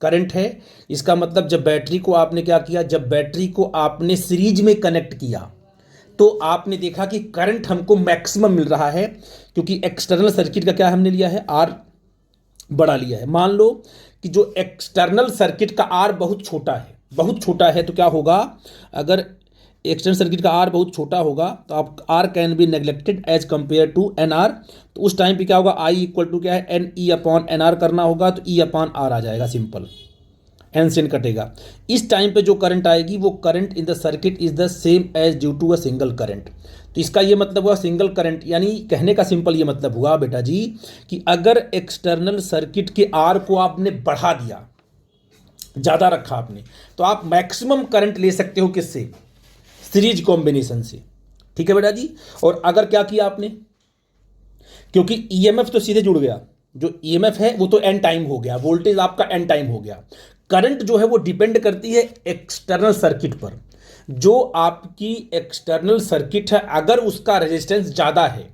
करंट है। इसका मतलब जब बैटरी को आपने क्या किया, जब बैटरी को आपने सीरीज में कनेक्ट किया तो आपने देखा कि करंट हमको मैक्सिमम मिल रहा है, क्योंकि एक्सटर्नल सर्किट का क्या हमने लिया है, आर बड़ा लिया है। मान लो कि जो एक्सटर्नल सर्किट का आर बहुत छोटा है, बहुत छोटा है, तो क्या होगा, अगर एक्सटर्नल सर्किट का आर बहुत छोटा होगा तो आप R can be neglected as compare to N R. तो उस टाइम पे क्या होगा, आई इक्वल टू क्या है, N E upon N R करना होगा, तो ई अपॉन आर आ जाएगा, सिंपल एन से एन कटेगा। इस टाइम पे जो करंट आएगी वो current in the circuit is the same as due to a single current. तो इसका ये मतलब हुआ सिंगल करंट, यानी कहने का सिंपल ये मतलब हुआ बेटा जी कि अगर एक्सटर्नल सर्किट के आर को आपने बढ़ा दिया, ज़्यादा रखा आपने, तो आप मैक्सिमम करंट ले सकते हो किससे, सीरीज कॉम्बिनेशन से। ठीक है बेटा जी। और अगर क्या किया आपने, क्योंकि ईएमएफ तो सीधे जुड़ गया, जो ईएमएफ है वो तो एन टाइम हो गया, वोल्टेज आपका एन टाइम हो गया, करंट जो है वो डिपेंड करती है एक्सटर्नल सर्किट पर। जो आपकी एक्सटर्नल सर्किट है अगर उसका रेजिस्टेंस ज़्यादा है,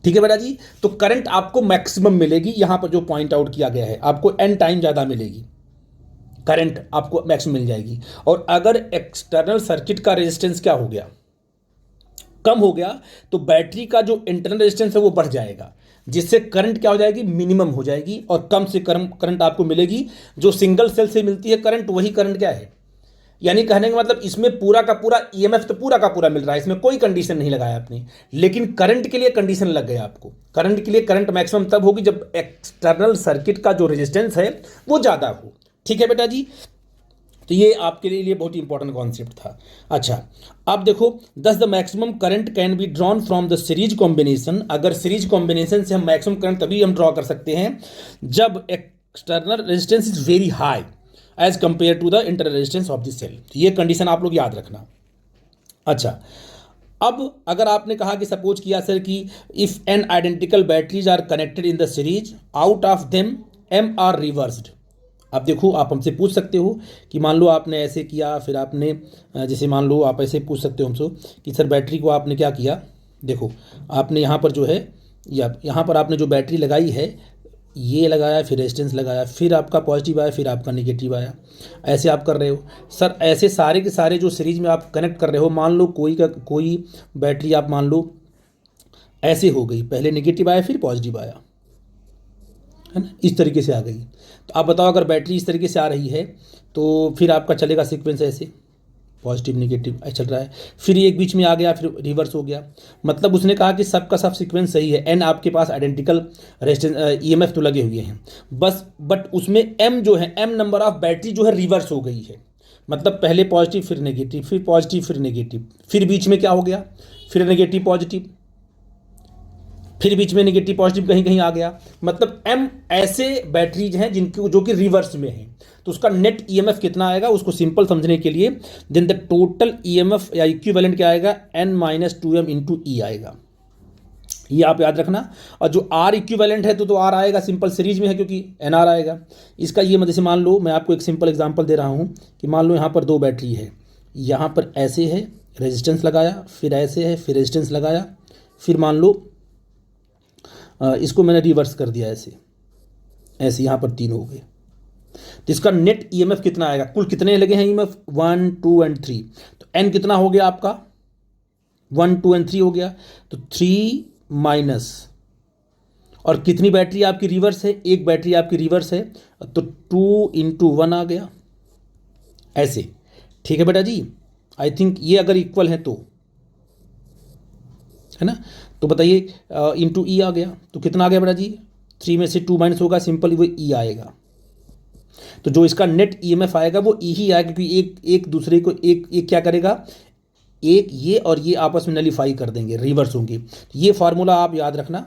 ठीक है बेटा जी, तो करंट आपको मैक्सिमम मिलेगी। यहां पर जो पॉइंट आउट किया गया है, आपको एन टाइम ज़्यादा मिलेगी, करंट आपको मैक्सिमम मिल जाएगी। और अगर एक्सटर्नल सर्किट का रेजिस्टेंस क्या हो गया, कम हो गया, तो बैटरी का जो इंटरनल रेजिस्टेंस है वो बढ़ जाएगा, जिससे करंट क्या हो जाएगी, मिनिमम हो जाएगी, और कम से कम करंट आपको मिलेगी। जो सिंगल सेल से मिलती है करंट, वही करंट क्या है, यानी कहने का मतलब इसमें पूरा का पूरा ईएमएफ तो पूरा का पूरा मिल रहा है, इसमें कोई कंडीशन नहीं लगाया आपने, लेकिन करंट के लिए कंडीशन लग गया आपको। करंट के लिए करंट मैक्सिमम तब होगी जब एक्सटर्नल सर्किट का जो रेजिस्टेंस है वो ज़्यादा हो। ठीक है बेटा जी, तो ये आपके लिए बहुत ही इंपॉर्टेंट कॉन्सेप्ट था। अच्छा, अब देखो, दस the maximum current can be drawn from the series combination. अगर सीरीज कॉम्बिनेशन से हम मैक्सिमम करंट तभी हम ड्रॉ कर सकते हैं जब external resistance is very high as compare to the internal resistance of the cell. ये कंडीशन आप लोग याद रखना। अच्छा, अब अगर आपने कहा कि सपोज किया सर कि if N identical batteries are connected in the series, out of them M are reversed, आप देखो, आप हमसे पूछ सकते हो कि मान लो आपने ऐसे किया, फिर आपने जैसे मान लो आप ऐसे पूछ सकते हो हमसे कि सर बैटरी को आपने क्या किया। देखो, आपने यहाँ पर जो है या यहाँ पर आपने जो बैटरी लगाई है, ये लगाया, फिर रेजिस्टेंस लगाया, फिर आपका पॉजिटिव आया, फिर आपका नेगेटिव आया, ऐसे आप कर रहे हो। सर ऐसे सारे के सारे जो सीरीज में आप कनेक्ट कर रहे हो, मान लो कोई बैटरी आप मान लो ऐसे हो गई, पहले नेगेटिव आया फिर पॉजिटिव आया, है ना, इस तरीके से आ गई। तो आप बताओ, अगर बैटरी इस तरीके से आ रही है तो फिर आपका चलेगा सीक्वेंस ऐसे, पॉजिटिव नेगेटिव ऐसे चल रहा है, फिर एक बीच में आ गया, फिर रिवर्स हो गया। मतलब उसने कहा कि सबका सब सीक्वेंस सही है, एन आपके पास आइडेंटिकल रेजिस्टेंस ईएमएफ तो लगे हुए हैं बस, बट उसमें एम जो है, एम नंबर ऑफ बैटरी जो है रिवर्स हो गई है। मतलब पहले पॉजिटिव फिर नेगेटिव, फिर पॉजिटिव फिर नेगेटिव, फिर बीच में क्या हो गया, फिर नेगेटिव पॉजिटिव, फिर बीच में नेगेटिव पॉजिटिव कहीं कहीं आ गया। मतलब एम ऐसे बैटरीज हैं जिनकी जो कि रिवर्स में हैं। तो उसका नेट ईएमएफ कितना आएगा, उसको सिंपल समझने के लिए देन द टोटल ईएमएफ या इक्विवेलेंट क्या आएगा, n-2m इंटू ई आएगा, ये आप याद रखना। और जो आर इक्विवेलेंट है तो आर आएगा, सिंपल सीरीज में है क्योंकि एन आर आएगा इसका। ये जैसे मान लो, मैं आपको एक सिंपल एग्जांपल दे रहा हूँ कि मान लो यहाँ पर दो बैटरी है, यहाँ पर ऐसे है, रेजिस्टेंस लगाया, फिर ऐसे है, फिर रेजिस्टेंस लगाया, फिर मान लो इसको मैंने रिवर्स कर दिया ऐसे ऐसे, यहाँ पर 3 हो गए। तो इसका नेट ईएमएफ कितना आएगा, कुल कितने लगे हैं ईएमएफ, 1 2 एंड 3। तो एन कितना हो गया आपका, 1 2 एंड 3 हो गया। तो 3 माइनस, और कितनी बैटरी आपकी रिवर्स है, एक बैटरी आपकी रिवर्स है, तो 2 इंटू 1 आ गया ऐसे। ठीक है बेटा जी, आई थिंक ये अगर इक्वल है तो, है ना। तो बताइए इंटू ई आ गया, तो कितना आ गया बेटा जी, 3 में से 2 माइनस होगा, सिंपल वो ई आएगा। तो जो इसका नेट ईएमएफ आएगा वो ई ही आएगा, क्योंकि एक दूसरे को एक क्या करेगा, एक ये और ये आपस में नलीफाई कर देंगे, रिवर्स होंगे। ये फार्मूला आप याद रखना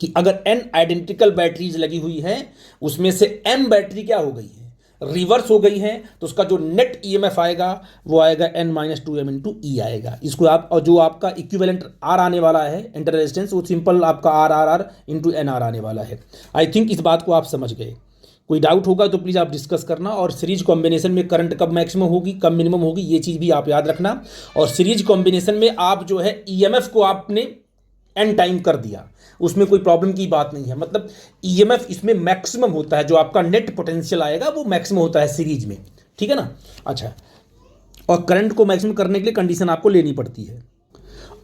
कि अगर एन आइडेंटिकल बैटरीज लगी हुई है, उसमें से एम बैटरी क्या हो गई है, रिवर्स हो गई है, तो उसका जो नेट ईएमएफ आएगा वो आएगा n-2m इंटू ई आएगा। इसको आप, और जो आपका इक्विवेलेंट आर आने वाला है इंटर रेजिस्टेंस, वो सिंपल आपका आर इंटू एन आर आने वाला है। आई थिंक इस बात को आप समझ गए। कोई डाउट होगा तो प्लीज़ आप डिस्कस करना। और सीरीज कॉम्बिनेशन में करंट कब मैक्सिमम होगी, कब मिनिमम होगी, ये चीज़ भी आप याद रखना। और सीरीज कॉम्बिनेशन में आप जो है ईएमएफ को आपने एन टाइम कर दिया, उसमें कोई प्रॉब्लम की बात नहीं है। मतलब ईएमएफ इसमें मैक्सिमम होता है, जो आपका नेट पोटेंशियल आएगा वो मैक्सिमम होता है सीरीज में, ठीक है ना। अच्छा, और करंट को मैक्सिमम करने के लिए कंडीशन आपको लेनी पड़ती है।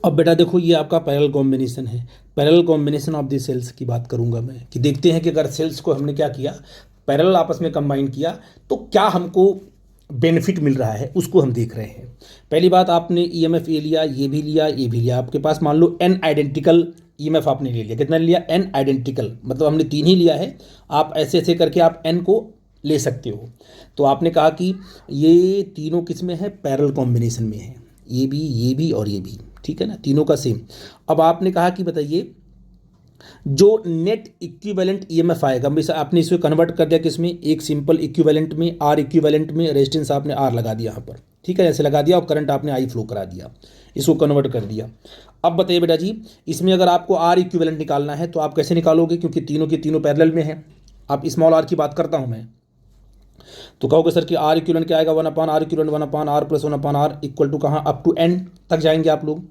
अब बेटा देखो, ये आपका पैरेलल कॉम्बिनेशन है, parallel combination of the cells की बात करूंगा मैं, कि देखते हैं कि अगर सेल्स को हमने क्या किया, पैरेलल आपस में कंबाइन किया, तो क्या हमको बेनिफिट मिल रहा है, उसको हम देख रहे हैं। पहली बात, आपने ईएमएफ ए लिया, ये भी लिया, ये भी लिया, आपके पास मान लो एन आइडेंटिकल ईएमएफ आपने ले लिया। कितना लिया, एन आइडेंटिकल, मतलब हमने 3 ही लिया है। आप ऐसे ऐसे करके आप एन को ले सकते हो। तो आपने कहा कि ये तीनों किस में है, पैरेलल कॉम्बिनेशन में है, ये भी और ये भी, ठीक है ना, तीनों का सेम। अब आपने कहा कि बताइए जो नेट इक्विवेलेंट ईएमएफ आएगा, हमेशा आपने इसमें कन्वर्ट कर दिया किसमें, एक सिंपल इक्विवेलेंट में, आर इक्विवेलेंट में, रेजिस्टेंस आपने आर लगा दिया यहाँ पर, ठीक है, ऐसे लगा दिया, और करंट आपने आई फ्लो करा दिया, इसको कन्वर्ट कर दिया। अब बताइए बेटा जी, इसमें अगर आपको आर इक्विवेलेंट निकालना है तो आप कैसे निकालोगे, क्योंकि तीनों के तीनों पैरेलल में है। आप स्मॉल आर की बात करता हूँ मैं, तो कहोगे सर कि आर इक्विवेलेंट क्या आएगा, 1/r equivalent 1/r plus 1/r equal to कहाँ, अप टू एन तक जाएंगे आप लोग।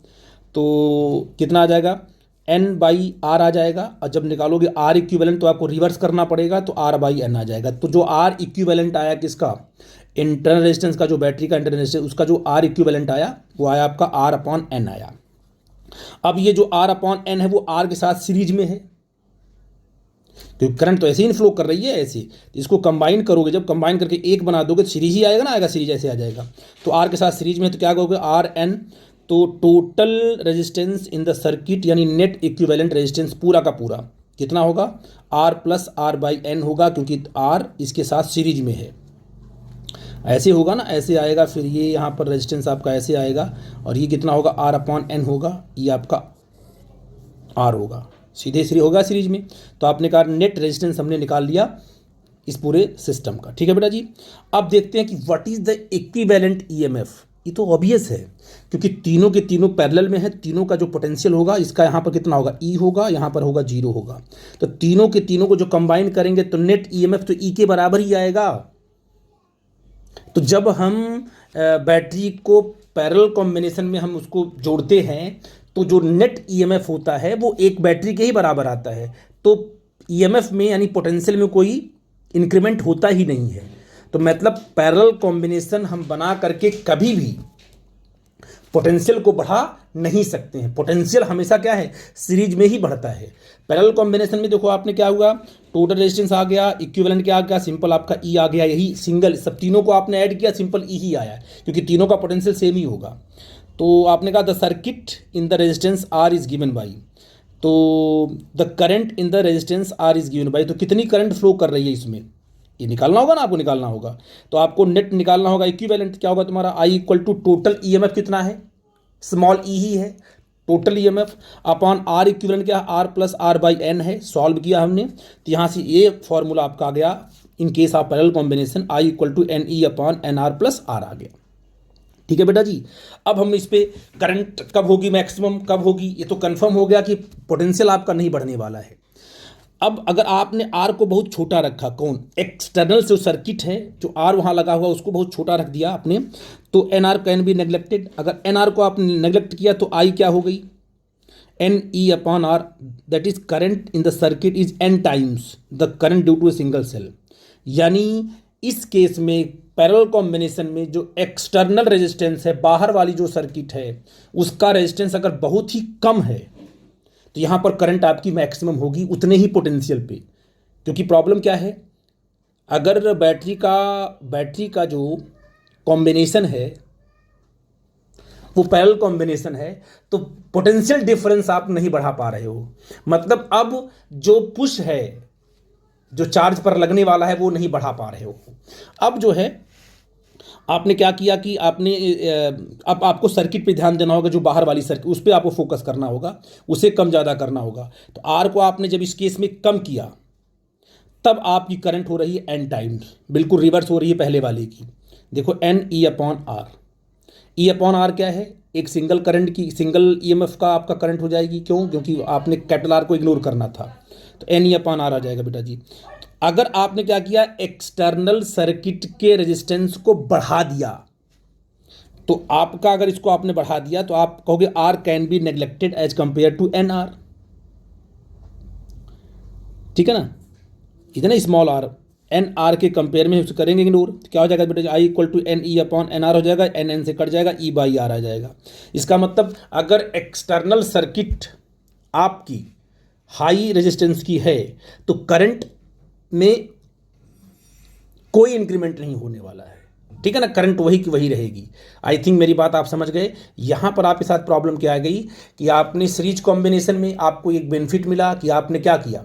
तो कितना आ जाएगा, n/r आ जाएगा। और जब निकालोगे आर इक्विवेलेंट तो आपको रिवर्स करना पड़ेगा, तो r/n आ जाएगा। तो जो आर इक्विवेलेंट आया किसका, इंटरनल रेजिस्टेंस का, जो बैटरी का इंटरनल रेजिस्टेंस, उसका जो आर इक्विवेलेंट आया वो आया आपका r/n आया। अब ये जो r/n है वो r के साथ सीरीज में है, क्योंकि करंट तो ऐसे ही फ्लो कर रही है ऐसे। इसको कंबाइन करोगे, जब कंबाइन करके एक बना दोगे तो सीरीज ही आएगा ना, आएगा सीरीज, ऐसे आ जाएगा। तो आर के साथ सीरीज में है, तो क्या कहोगे, RN। तो total resistance in the circuit, यानी नेट इक्विवेलेंट रेजिस्टेंस पूरा का पूरा कितना होगा, R प्लस R/n होगा, क्योंकि R इसके साथ सीरीज में है। ऐसे होगा ना, ऐसे आएगा, फिर ये यहाँ पर रेजिस्टेंस आपका ऐसे आएगा, और ये कितना होगा, R/n होगा, ये आपका R होगा, सीधे सीधे होगा सीरीज में। तो आपने कहा नेट रेजिस्टेंस हमने निकाल लिया इस पूरे सिस्टम का, ठीक है बेटा जी। अब देखते हैं कि what is the equivalent EMF. ये तो ऑब्वियस है, क्योंकि तीनों के तीनों पैरेलल में है, तीनों का जो पोटेंशियल होगा इसका यहाँ पर कितना होगा, ई होगा, यहाँ पर होगा 0 होगा। तो तीनों के तीनों को जो कंबाइन करेंगे तो नेट ईएमएफ तो ई के बराबर ही आएगा। तो जब हम बैटरी को पैरेलल कॉम्बिनेशन में हम उसको जोड़ते हैं तो जो नेट ईएमएफ होता है वो एक बैटरी के ही बराबर आता है। तो ईएमएफ में यानी पोटेंशियल में कोई इंक्रीमेंट होता ही नहीं है। तो मतलब पैरेलल कॉम्बिनेशन हम बना करके कभी भी पोटेंशियल को बढ़ा नहीं सकते हैं। पोटेंशियल हमेशा क्या है, सीरीज में ही बढ़ता है। पैरेलल कॉम्बिनेशन में देखो आपने क्या हुआ, टोटल रेजिस्टेंस आ गया, इक्विवेलेंट क्या आ गया, सिंपल आपका ई आ गया, यही सिंगल, सब तीनों को आपने ऐड किया, सिंपल ई ही आया, क्योंकि तीनों का पोटेंशियल सेम ही होगा। तो आपने कहा the circuit in the resistance R is given by, तो the current in the resistance R is given by, तो कितनी करंट फ्लो कर रही है इसमें, ये निकालना होगा ना, आपको निकालना होगा। तो आपको नेट निकालना होगा, इक्विवेलेंट क्या होगा तुम्हारा, I equal to total EMF कितना है, स्मॉल ई ही है, total EMF upon R equivalent क्या है, R plus R by N है। सॉल्व किया हमने तो यहाँ से ये फॉर्मूला आपका आ गया in case of parallel combination, I equal to N E upon N R plus R आ गया। ठीक है बेटा जी। अब हम इस पे करंट कब होगी, मैक्सिमम कब होगी, ये तो कंफर्म हो गया कि पोटेंशियल आपका नहीं बढ़ने वाला है। अब अगर आपने आर को बहुत छोटा रखा, कौन, एक्सटर्नल जो सर्किट है जो आर वहाँ लगा हुआ उसको बहुत छोटा रख दिया आपने, तो N R can be neglected. अगर एन आर को आपने नेग्लेक्ट किया तो आई क्या हो गई, N E upon R, that is current in the circuit is N times the current due to a single cell. यानी इस केस में पैरेलल कॉम्बिनेशन में जो एक्सटर्नल रेजिस्टेंस है, बाहर वाली जो सर्किट है उसका रेजिस्टेंस अगर बहुत ही कम है तो यहाँ पर करंट आपकी मैक्सिमम होगी उतने ही पोटेंशियल पे। क्योंकि प्रॉब्लम क्या है, अगर बैटरी का जो कॉम्बिनेशन है वो पैरेलल कॉम्बिनेशन है तो पोटेंशियल डिफरेंस आप नहीं बढ़ा पा रहे हो। मतलब अब जो पुश है, जो चार्ज पर लगने वाला है, वो नहीं बढ़ा पा रहे हो। अब जो है आपने क्या किया कि आपने अब आपको सर्किट पे ध्यान देना होगा, जो बाहर वाली सर्किट उस पर आपको फोकस करना होगा, उसे कम ज़्यादा करना होगा। तो आर को आपने जब इस केस में कम किया तब आपकी करंट हो रही है एन टाइम्स, बिल्कुल रिवर्स हो रही है पहले वाले की। देखो N E upon R, E upon R क्या है, एक सिंगल करंट की, सिंगल ईएमएफ का आपका करंट हो जाएगी। क्यों, क्योंकि आपने कैपिटल आर को इग्नोर करना था, तो एन ई अपॉन आर आ जाएगा बेटा जी। अगर आपने क्या किया, एक्सटर्नल सर्किट के रेजिस्टेंस को बढ़ा दिया, तो आपका अगर इसको आपने बढ़ा दिया तो आप कहोगे R can be neglected as compare to N R. ठीक है ना, इतना स्मॉल आर एन आर के कंपेयर में उसको करेंगे इग्नोर, तो क्या हो जाएगा बेटा, I equal to N E upon N R हो जाएगा, एन एन से कट जाएगा, ई बाई आर आ जाएगा। इसका मतलब अगर एक्सटर्नल सर्किट आपकी हाई रेजिस्टेंस की है तो करंट में कोई इंक्रीमेंट नहीं होने वाला है। ठीक है ना, करंट वही की वही रहेगी। आई थिंक मेरी बात आप समझ गए। यहाँ पर आपके साथ प्रॉब्लम क्या आ गई कि आपने सीरीज कॉम्बिनेशन में आपको एक बेनिफिट मिला कि आपने क्या किया,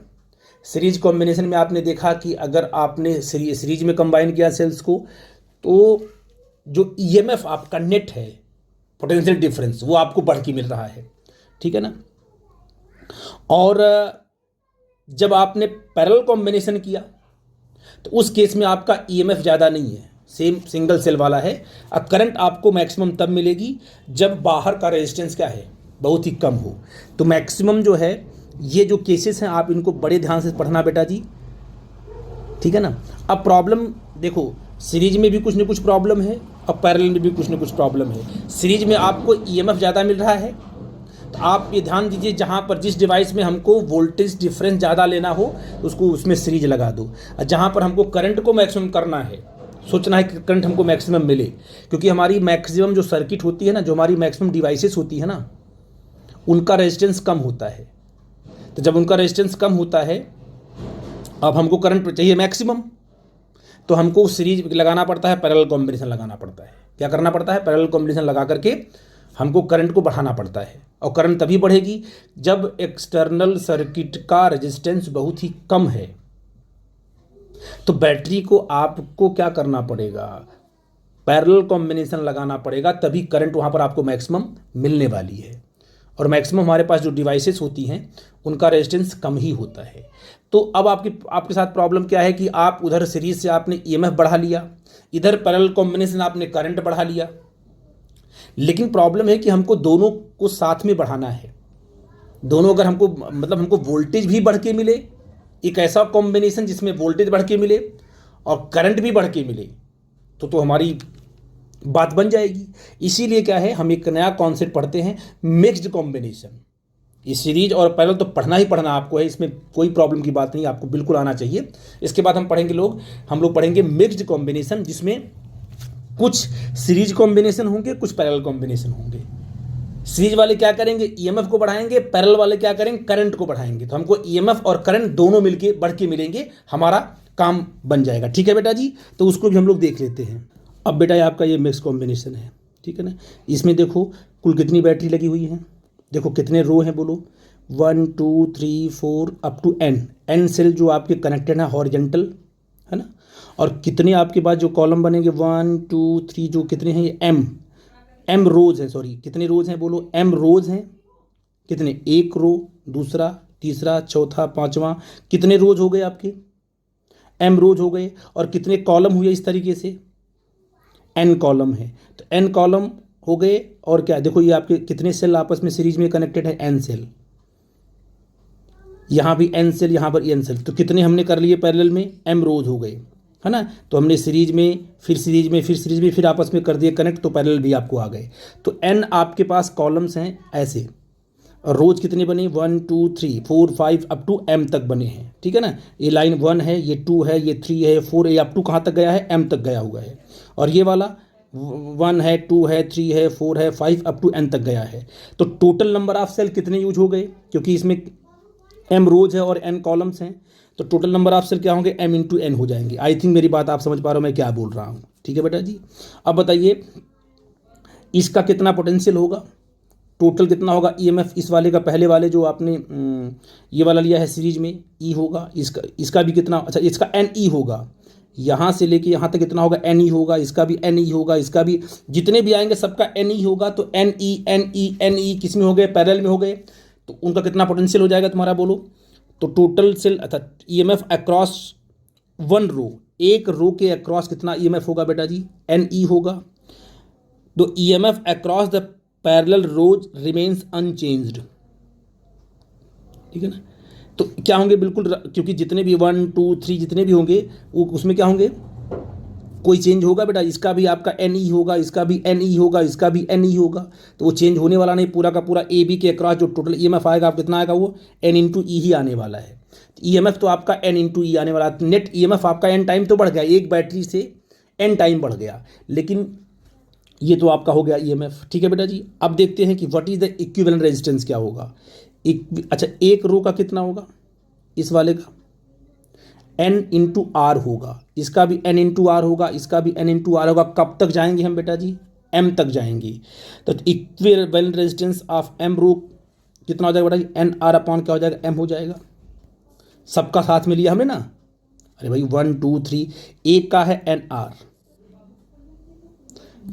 सीरीज कॉम्बिनेशन में आपने देखा कि अगर आपने सीरीज में कंबाइन किया सेल्स को तो जो ईएमएफ आपका नेट है, पोटेंशियल डिफरेंस, वो आपको बढ़ के मिल रहा है। ठीक है ना। और जब आपने पैरेलल कॉम्बिनेशन किया तो उस केस में आपका ईएमएफ ज़्यादा नहीं है, सेम सिंगल सेल वाला है। अब करंट आपको मैक्सिमम तब मिलेगी जब बाहर का रेजिस्टेंस क्या है, बहुत ही कम हो। तो मैक्सिमम जो है, ये जो केसेस हैं आप इनको बड़े ध्यान से पढ़ना बेटा जी। ठीक है ना। अब प्रॉब्लम देखो, सीरीज में भी कुछ न कुछ प्रॉब्लम है और पैरेलल में भी कुछ न कुछ प्रॉब्लम है। सीरीज में आपको ईएमएफ ज़्यादा मिल रहा है तो आप ये ध्यान दीजिए, जहाँ पर जिस डिवाइस में हमको वोल्टेज डिफरेंस ज़्यादा लेना हो उसको उसमें सीरीज लगा दो, और जहाँ पर हमको करंट को मैक्सिमम करना है, सोचना है कि करंट हमको मैक्सिमम मिले, क्योंकि हमारी मैक्सिमम जो सर्किट होती है ना, जो हमारी मैक्सिमम डिवाइसेस होती है ना, उनका रेजिस्टेंस कम होता है। तो जब उनका रेजिस्टेंस कम होता है, अब हमको करंट चाहिए मैक्सिमम, तो हमको सीरीज लगाना पड़ता है, पैरेलल कॉम्बिनेशन लगाना पड़ता है। क्या करना पड़ता है, पैरेलल कॉम्बिनेशन लगा करके हमको करंट को बढ़ाना पड़ता है। और करंट तभी बढ़ेगी जब एक्सटर्नल सर्किट का रेजिस्टेंस बहुत ही कम है। तो बैटरी को आपको क्या करना पड़ेगा, पैरेलल कॉम्बिनेशन लगाना पड़ेगा, तभी करंट वहाँ पर आपको मैक्सिमम मिलने वाली है। और मैक्सिमम हमारे पास जो डिवाइसेस होती हैं उनका रेजिस्टेंस कम ही होता है। तो अब आपके साथ प्रॉब्लम क्या है कि आप उधर सीरीज से आपने ईएमएफ बढ़ा लिया, इधर पैरेलल कॉम्बिनेशन आपने करंट बढ़ा लिया। लेकिन प्रॉब्लम है कि हमको दोनों को साथ में बढ़ाना है। दोनों अगर हमको मतलब हमको वोल्टेज भी बढ़ के मिले, एक ऐसा कॉम्बिनेशन जिसमें वोल्टेज बढ़ के मिले और करंट भी बढ़ के मिले, तो हमारी बात बन जाएगी। इसीलिए क्या है, हम एक नया कॉन्सेप्ट पढ़ते हैं, मिक्स्ड कॉम्बिनेशन। ये सीरीज और पैरेलल तो पढ़ना ही पढ़ना आपको है, इसमें कोई प्रॉब्लम की बात नहीं, आपको बिल्कुल आना चाहिए। इसके बाद हम लोग पढ़ेंगे मिक्स्ड कॉम्बिनेशन, जिसमें कुछ सीरीज कॉम्बिनेशन होंगे, कुछ पैरेलल कॉम्बिनेशन होंगे। सीरीज वाले क्या करेंगे, ईएमएफ को बढ़ाएंगे, पैरेलल वाले क्या करेंगे, करंट को बढ़ाएंगे। तो हमको ईएमएफ और करंट दोनों मिलके बढ़ के मिलेंगे, हमारा काम बन जाएगा। ठीक है बेटा जी, तो उसको भी हम लोग देख लेते हैं। अब बेटा ये आपका ये मिक्स कॉम्बिनेशन है, ठीक है ना। इसमें देखो कुल कितनी बैटरी लगी हुई है, देखो कितने रो हैं बोलो, 1 2 3 4 अप टू एन सेल जो आपके कनेक्टेड है हॉरिजेंटल, है ना। और कितने आपके पास जो कॉलम बनेंगे 1 2 3 जो कितने हैं, ये एम रोज हैं, सॉरी कितने रोज हैं बोलो, एम रोज हैं। कितने, एक रो, दूसरा, तीसरा, चौथा, पांचवा, कितने रोज हो गए आपके, एम रोज हो गए। और कितने कॉलम हुए इस तरीके से, एन कॉलम है। तो एन कॉलम हो गए। और क्या देखो, ये आपके कितने सेल आपस में सीरीज में कनेक्टेड है, एन सेल। यहाँ भी एन सेल, यहाँ पर एन सेल। तो कितने हमने कर लिए पैरेलल में, एम रोज हो गए, है ना। तो हमने सीरीज में, फिर सीरीज में, फिर सीरीज में, फिर आपस में कर दिए कनेक्ट, तो पैरेलल भी आपको आ गए। तो एन आपके पास कॉलम्स हैं ऐसे, और रोज कितने बने, 1 2 3 4 5 अप टू एम तक बने हैं, ठीक है ना। ये लाइन 1 है, ये 2 है, ये 3 है, 4 है, अप टू कहाँ तक गया है, एम तक गया हुआ है। और ये वाला 1 है, 2 है, 3 है, 4 है, 5 अप टू एन तक गया है। तो टोटल नंबर ऑफ सेल कितने यूज हो गए, क्योंकि इसमें एम रोज है और एन कॉलम्स हैं, तो टोटल नंबर ऑफ सेल क्या होंगे, एम इंटू एन हो जाएंगे। आई थिंक मेरी बात आप समझ पा रहे हो मैं क्या बोल रहा हूँ, ठीक है बेटा जी। अब बताइए इसका कितना पोटेंशियल होगा, टोटल कितना होगा ईएमएफ इस वाले का, पहले वाले जो आपने ये वाला लिया है सीरीज में, ई होगा, इसका भी कितना, अच्छा इसका एन ई होगा, यहाँ से लेके यहाँ तक कितना होगा, एन ई होगा, इसका भी एन ई होगा, इसका भी, जितने भी आएंगे सबका एन ई होगा। तो N E N E N E किस में हो गए, पैरेलल में हो गए। तो उनका कितना पोटेंशियल हो जाएगा तुम्हारा बोलो, तो टोटल सेल अर्थात ईएमएफ अक्रॉस 1 रो, एक रो के अक्रॉस कितना ईएमएफ होगा बेटा जी, एन ई होगा। तो EMF across the parallel rose remains unchanged, ठीक है ना। तो क्या होंगे बिल्कुल, क्योंकि जितने भी 1 2 3 जितने भी होंगे वो उसमें क्या होंगे, कोई चेंज होगा बेटा। इसका भी आपका एन ई होगा, इसका भी एन ई होगा, इसका भी एन ई होगा, तो वो चेंज होने वाला नहीं। पूरा का पूरा ए बी के अक्रॉस जो टोटल ईएमएफ आएगा आप कितना आएगा, वो एन इंटू ई ही आने वाला है। ईएमएफ तो आपका एन इंटू ई आने वाला है। नेट ईएमएफ आपका एन टाइम तो बढ़ गया, एक बैटरी से एन टाइम बढ़ गया, लेकिन ये तो आपका हो गया ईएमएफ, ठीक है बेटा जी। अब देखते हैं कि what is the equivalent resistance क्या होगा। अच्छा एक रो का कितना होगा, इस वाले का एन इंटू आर होगा, इसका भी एन इंटू आर होगा, इसका भी एन इंटू आर होगा। कब तक जाएंगे हम बेटा जी, एम तक जाएंगे। तो इक्विवेलेंट रेजिस्टेंस ऑफ एम रो कितना हो जाएगा बेटा जी, एन आर अपॉन क्या हो जाएगा, एम हो जाएगा। सबका साथ में लिया हमने ना, अरे भाई 1 2 3, एक का है एन आर,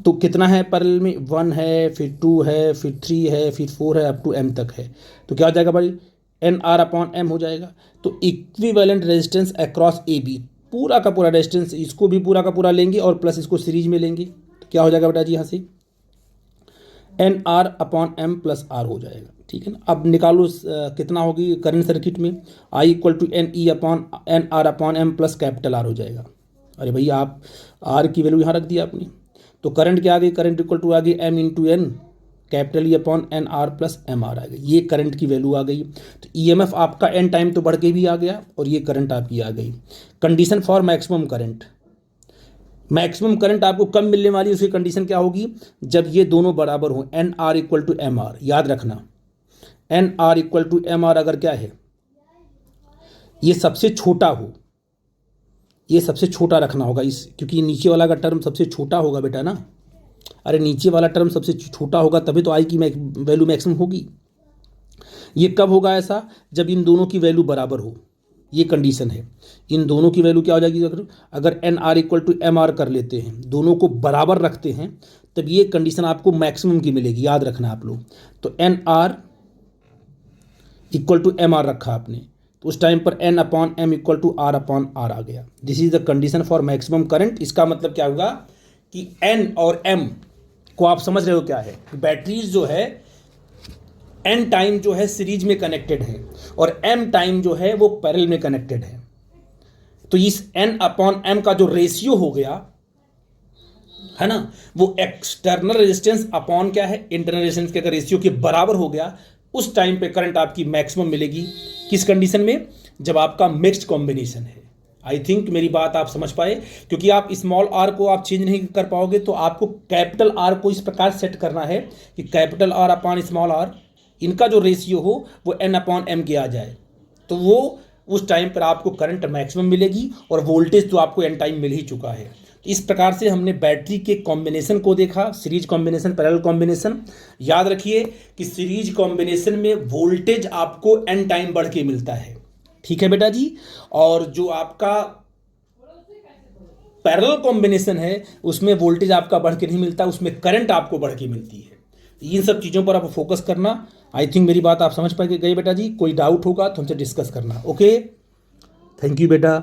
तो कितना है पैरेलल में, 1 है, फिर 2 है, फिर 3 है, फिर 4 है, अप टू एम तक है। तो क्या हो जाएगा भाई, एन आर अपॉन एम हो जाएगा। तो equivalent resistance across A B, पूरा का पूरा रेजिस्टेंस, इसको भी पूरा का पूरा लेंगे और प्लस इसको सीरीज में लेंगे, तो क्या हो जाएगा बेटा जी, यहाँ से N R upon M plus R हो जाएगा, ठीक है ना। अब निकालो कितना होगी करंट सर्किट में, I equal to N E upon N R upon M plus capital R हो जाएगा। अरे भैया आप आर की वैल्यू यहाँ रख दिया आपने, तो करंट क्या आ गई, करंट इक्वल टू आ गई M into N capital E upon N R plus M R आ गई, ये करंट की वैल्यू आ गई। तो ईएमएफ आपका एन टाइम तो बढ़ के भी आ गया और ये करंट आपकी आ गई। Condition for maximum current, maximum current आपको कम मिलने वाली उसकी कंडीशन क्या होगी, जब ये दोनों बराबर हो, N R equal to M R. याद रखना N R equal to M R अगर क्या है, ये सबसे छोटा हो, ये सबसे छोटा रखना होगा इस, क्योंकि नीचे वाला का टर्म सबसे छोटा होगा बेटा ना। अरे नीचे वाला टर्म सबसे छोटा होगा तभी तो आई की वैल्यू मैक्सिमम होगी। ये कब होगा ऐसा, जब इन दोनों की वैल्यू बराबर हो, ये कंडीशन है। इन दोनों की वैल्यू क्या हो जाएगी, अगर N R equal to M R कर लेते हैं, दोनों को बराबर रखते हैं, तब ये कंडीशन आपको मैक्सिमम की मिलेगी। याद रखना आप लोग, तो N R equal to M R रखा आपने, तो उस टाइम पर N upon M equal to R upon R आ गया। This is the condition for maximum current. इसका मतलब क्या होगा कि एन और एम को आप समझ रहे हो क्या है? बैटरीज जो है एन टाइम जो है सीरीज में कनेक्टेड है और एम टाइम जो है वो पैरेलल में कनेक्टेड है। तो इस एन अपॉन एम का जो रेशियो हो गया है ना, वो एक्सटर्नल रेजिस्टेंस अपॉन क्या है, इंटरनल रेजिस्टेंस के अगर रेशियो के बराबर हो गया, उस टाइम पे करंट आपकी मैक्सिमम मिलेगी। किस कंडीशन में? जब आपका मिक्स्ड कॉम्बिनेशन है। आई थिंक मेरी बात आप समझ पाए, क्योंकि आप स्मॉल आर को आप चेंज नहीं कर पाओगे, तो आपको कैपिटल आर को इस प्रकार सेट करना है कि capital R upon small R, इनका जो रेशियो हो वो एन अपॉन एम के आ जाए, तो वो उस टाइम पर आपको करंट मैक्सिमम मिलेगी और वोल्टेज तो आपको एन टाइम मिल ही चुका है। इस प्रकार से हमने बैटरी के कॉम्बिनेशन को देखा, सीरीज कॉम्बिनेशन, पैरेलल कॉम्बिनेशन। याद रखिए कि सीरीज कॉम्बिनेशन में वोल्टेज आपको एन टाइम बढ़ के मिलता है, ठीक है बेटा जी। और जो आपका पैरेलल कॉम्बिनेशन है उसमें वोल्टेज आपका बढ़ के नहीं मिलता, उसमें करंट आपको बढ़ के मिलती है। इन सब चीज़ों पर आप फोकस करना। आई थिंक मेरी बात आप समझ पाए गए बेटा जी। कोई डाउट होगा तो हमसे डिस्कस करना। ओके, थैंक यू बेटा।